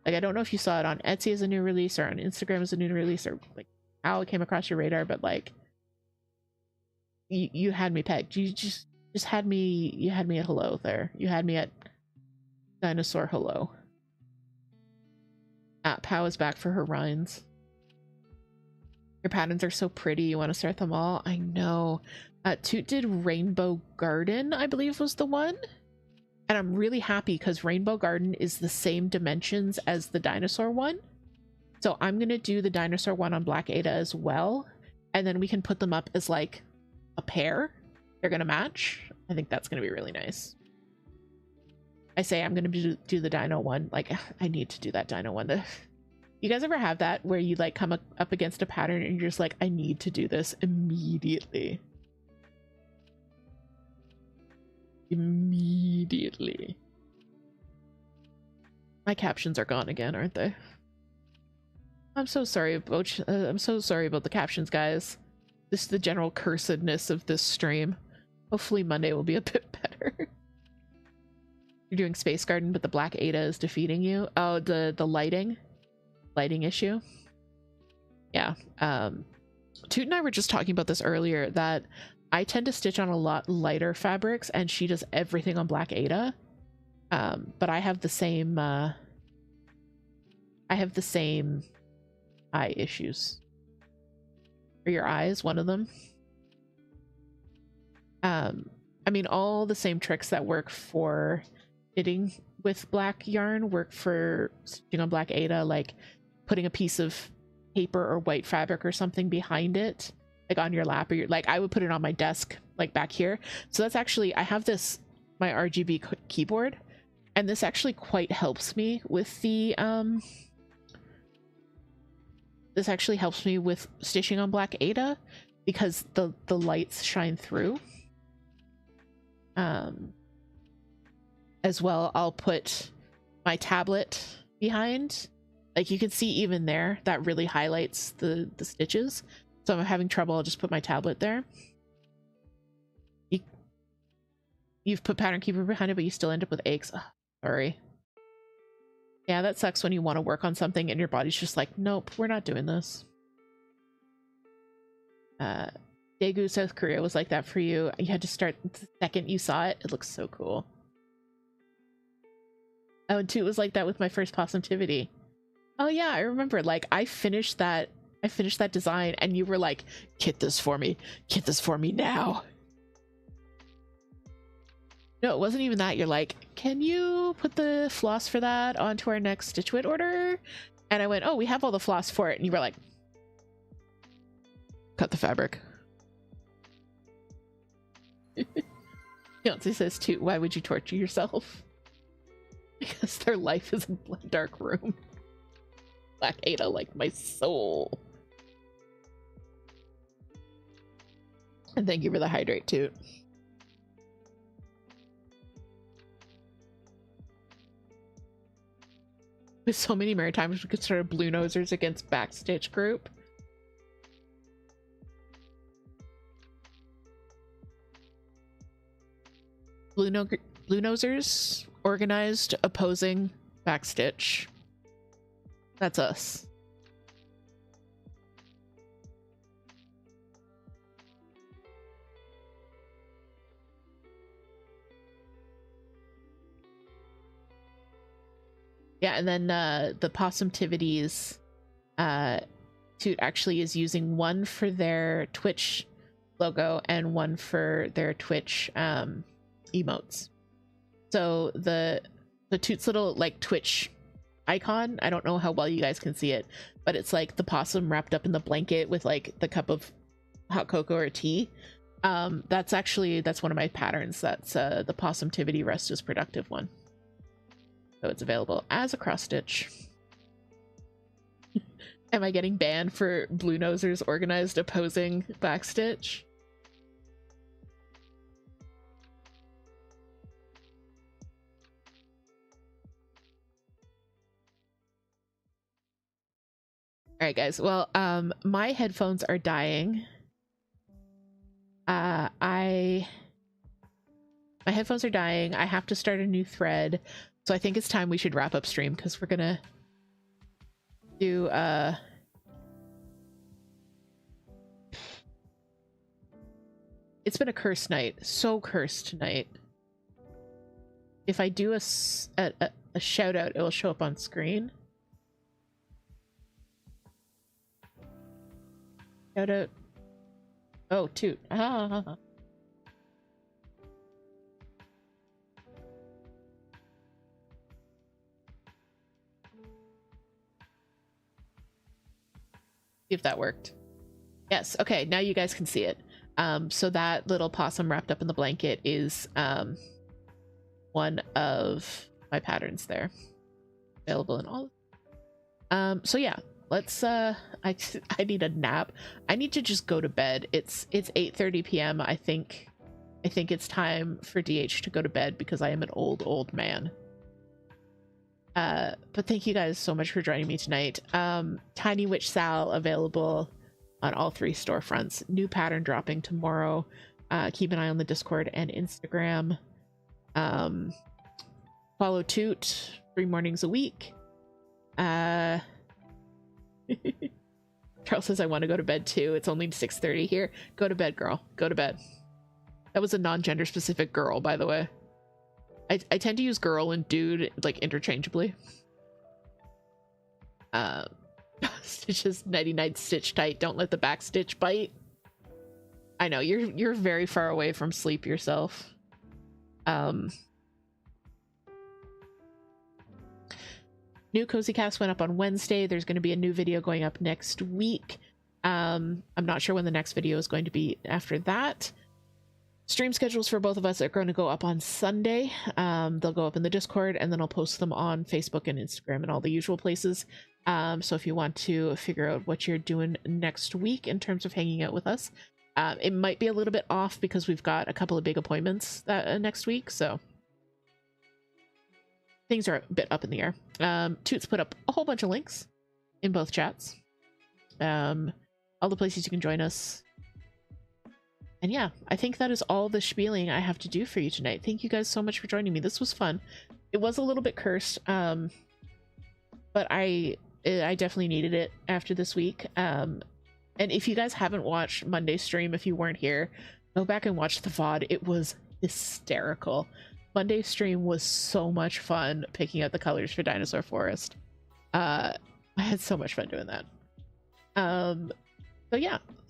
Like, I don't know if you saw it on Etsy as a new release or on Instagram as a new release or like how it came across your radar, but like you had me pegged. You just had me, you had me at hello there. You had me at dinosaur hello. Pow is back for her rinds. Your patterns are so pretty. You want to start them all? I know. Toot did Rainbow Garden, I believe was the one. And I'm really happy because Rainbow Garden is the same dimensions as the dinosaur one. So I'm going to do the dinosaur one on Black Ada as well. And then we can put them up as like a pair. They're going to match. I think that's going to be really nice. I say I'm going to do the dino one. Like, I need to do that dino one. You guys ever have that where you like come up against a pattern and you're just like, I need to do this immediately. Immediately. My captions are gone again, aren't they? I'm so sorry about I'm so sorry about the captions, guys. This is the general cursedness of this stream. Hopefully Monday will be a bit better. You're doing Space Garden, but the Black Ada is defeating you. Oh, the lighting issue. Yeah. Toot and I were just talking about this earlier, that I tend to stitch on a lot lighter fabrics and she does everything on Black Ada. But I have the same eye issues. Are your eyes one of them? I mean, all the same tricks that work for knitting with black yarn work for stitching on Black Ada, like putting a piece of paper or white fabric or something behind it, like on your lap, or your, like I would put it on my desk, like back here. So that's actually, I have this, my RGB keyboard, and this actually quite helps me with the, this actually helps me with stitching on Black Ada because the lights shine through. As well, I'll put my tablet behind. Like you can see even there, that really highlights the stitches. So if I'm having trouble, I'll just put my tablet there. You've put Pattern Keeper behind it, but you still end up with aches. Oh, sorry. Yeah, that sucks when you want to work on something and your body's just like, nope, we're not doing this. Daegu, South Korea was like that for you. You had to start the second you saw it. It looks so cool. Oh, and Toot was like that with my first Possumtivity. Oh yeah, I remember. Like I finished that design and you were like, kit this for me now. No, it wasn't even that. You're like, can you put the floss for that onto our next Stitch Wit order? And I went, oh, we have all the floss for it. And you were like, cut the fabric. Beyonce says, Toot, why would you torture yourself? Because their life is a dark room. Black Ada, like my soul. And thank you for the hydrate, Toot. With so many Maritimes, we could start a Blue Nosers against Backstitch group. Blue Nosers organized opposing Backstitch. That's us. Yeah, and then the Possumtivities, Toot actually is using one for their Twitch logo and one for their Twitch emotes. So the Toot's little like Twitch icon. I don't know how well you guys can see it, but it's like the possum wrapped up in the blanket with like the cup of hot cocoa or tea. That's one of my patterns. That's the Possumtivity Rest is Productive one. So it's available as a cross stitch. Am I getting banned for Blue Nosers organized opposing backstitch? All right, guys. Well, my headphones are dying. My headphones are dying. I have to start a new thread. So I think it's time we should wrap up stream because we're gonna do it's been a cursed night. So cursed tonight. If I do a shout out, it will show up on screen. Shout out. Oh, Toot. Ah. See if that worked. Yes. Okay. Now you guys can see it. So that little possum wrapped up in the blanket is one of my patterns there, available in all. So yeah, let's I need a nap. I need to just go to bed. It's 8:30 p.m. I think it's time for DH to go to bed because I am an old man. But thank you guys so much for joining me tonight. Tiny Witch Sal available on all 3 storefronts. New pattern dropping tomorrow. Keep an eye on the Discord and Instagram. Follow Toot 3 mornings a week. Charles says I want to go to bed too. It's only 6:30 here. Go to bed, girl. Go to bed. That was a non-gender specific girl, by the way. I tend to use girl and dude like interchangeably. Stitches 99 stitch tight. Don't let the back stitch bite. I know you're very far away from sleep yourself. New Cozy Cast went up on Wednesday. There's going to be a new video going up next week. I'm not sure when the next video is going to be after that. Stream schedules for both of us are going to go up on Sunday. They'll go up in the Discord, and then I'll post them on Facebook and Instagram and all the usual places. So if you want to figure out what you're doing next week in terms of hanging out with us, it might be a little bit off because we've got a couple of big appointments next week, so things are a bit up in the air. Toot's put up a whole bunch of links in both chats. All the places you can join us. And yeah, I think that is all the spieling I have to do for you tonight. Thank you guys so much for joining me. This was fun. It was a little bit cursed, but I definitely needed it after this week. And if you guys haven't watched Monday's stream, if you weren't here, go back and watch the VOD. It was hysterical. Monday's stream was so much fun picking out the colors for Dinosaur Forest. I had so much fun doing that.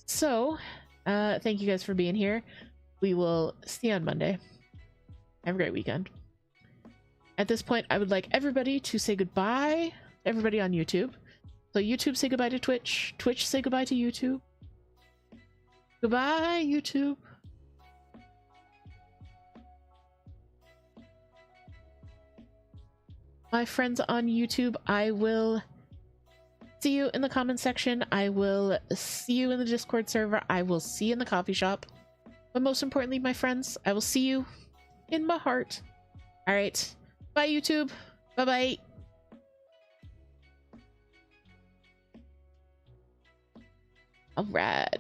So yeah, thank you guys for being here. We will see you on Monday. Have a great weekend. At this point, I would like everybody to say goodbye. Everybody on YouTube. So YouTube, say goodbye to Twitch. Twitch, say goodbye to YouTube. Goodbye, YouTube. My friends on YouTube, I will see you in the comment section. I will see you in the Discord server. I will see you in the coffee shop. But most importantly, my friends, I will see you in my heart. All right. Bye, YouTube. Bye-bye. All right.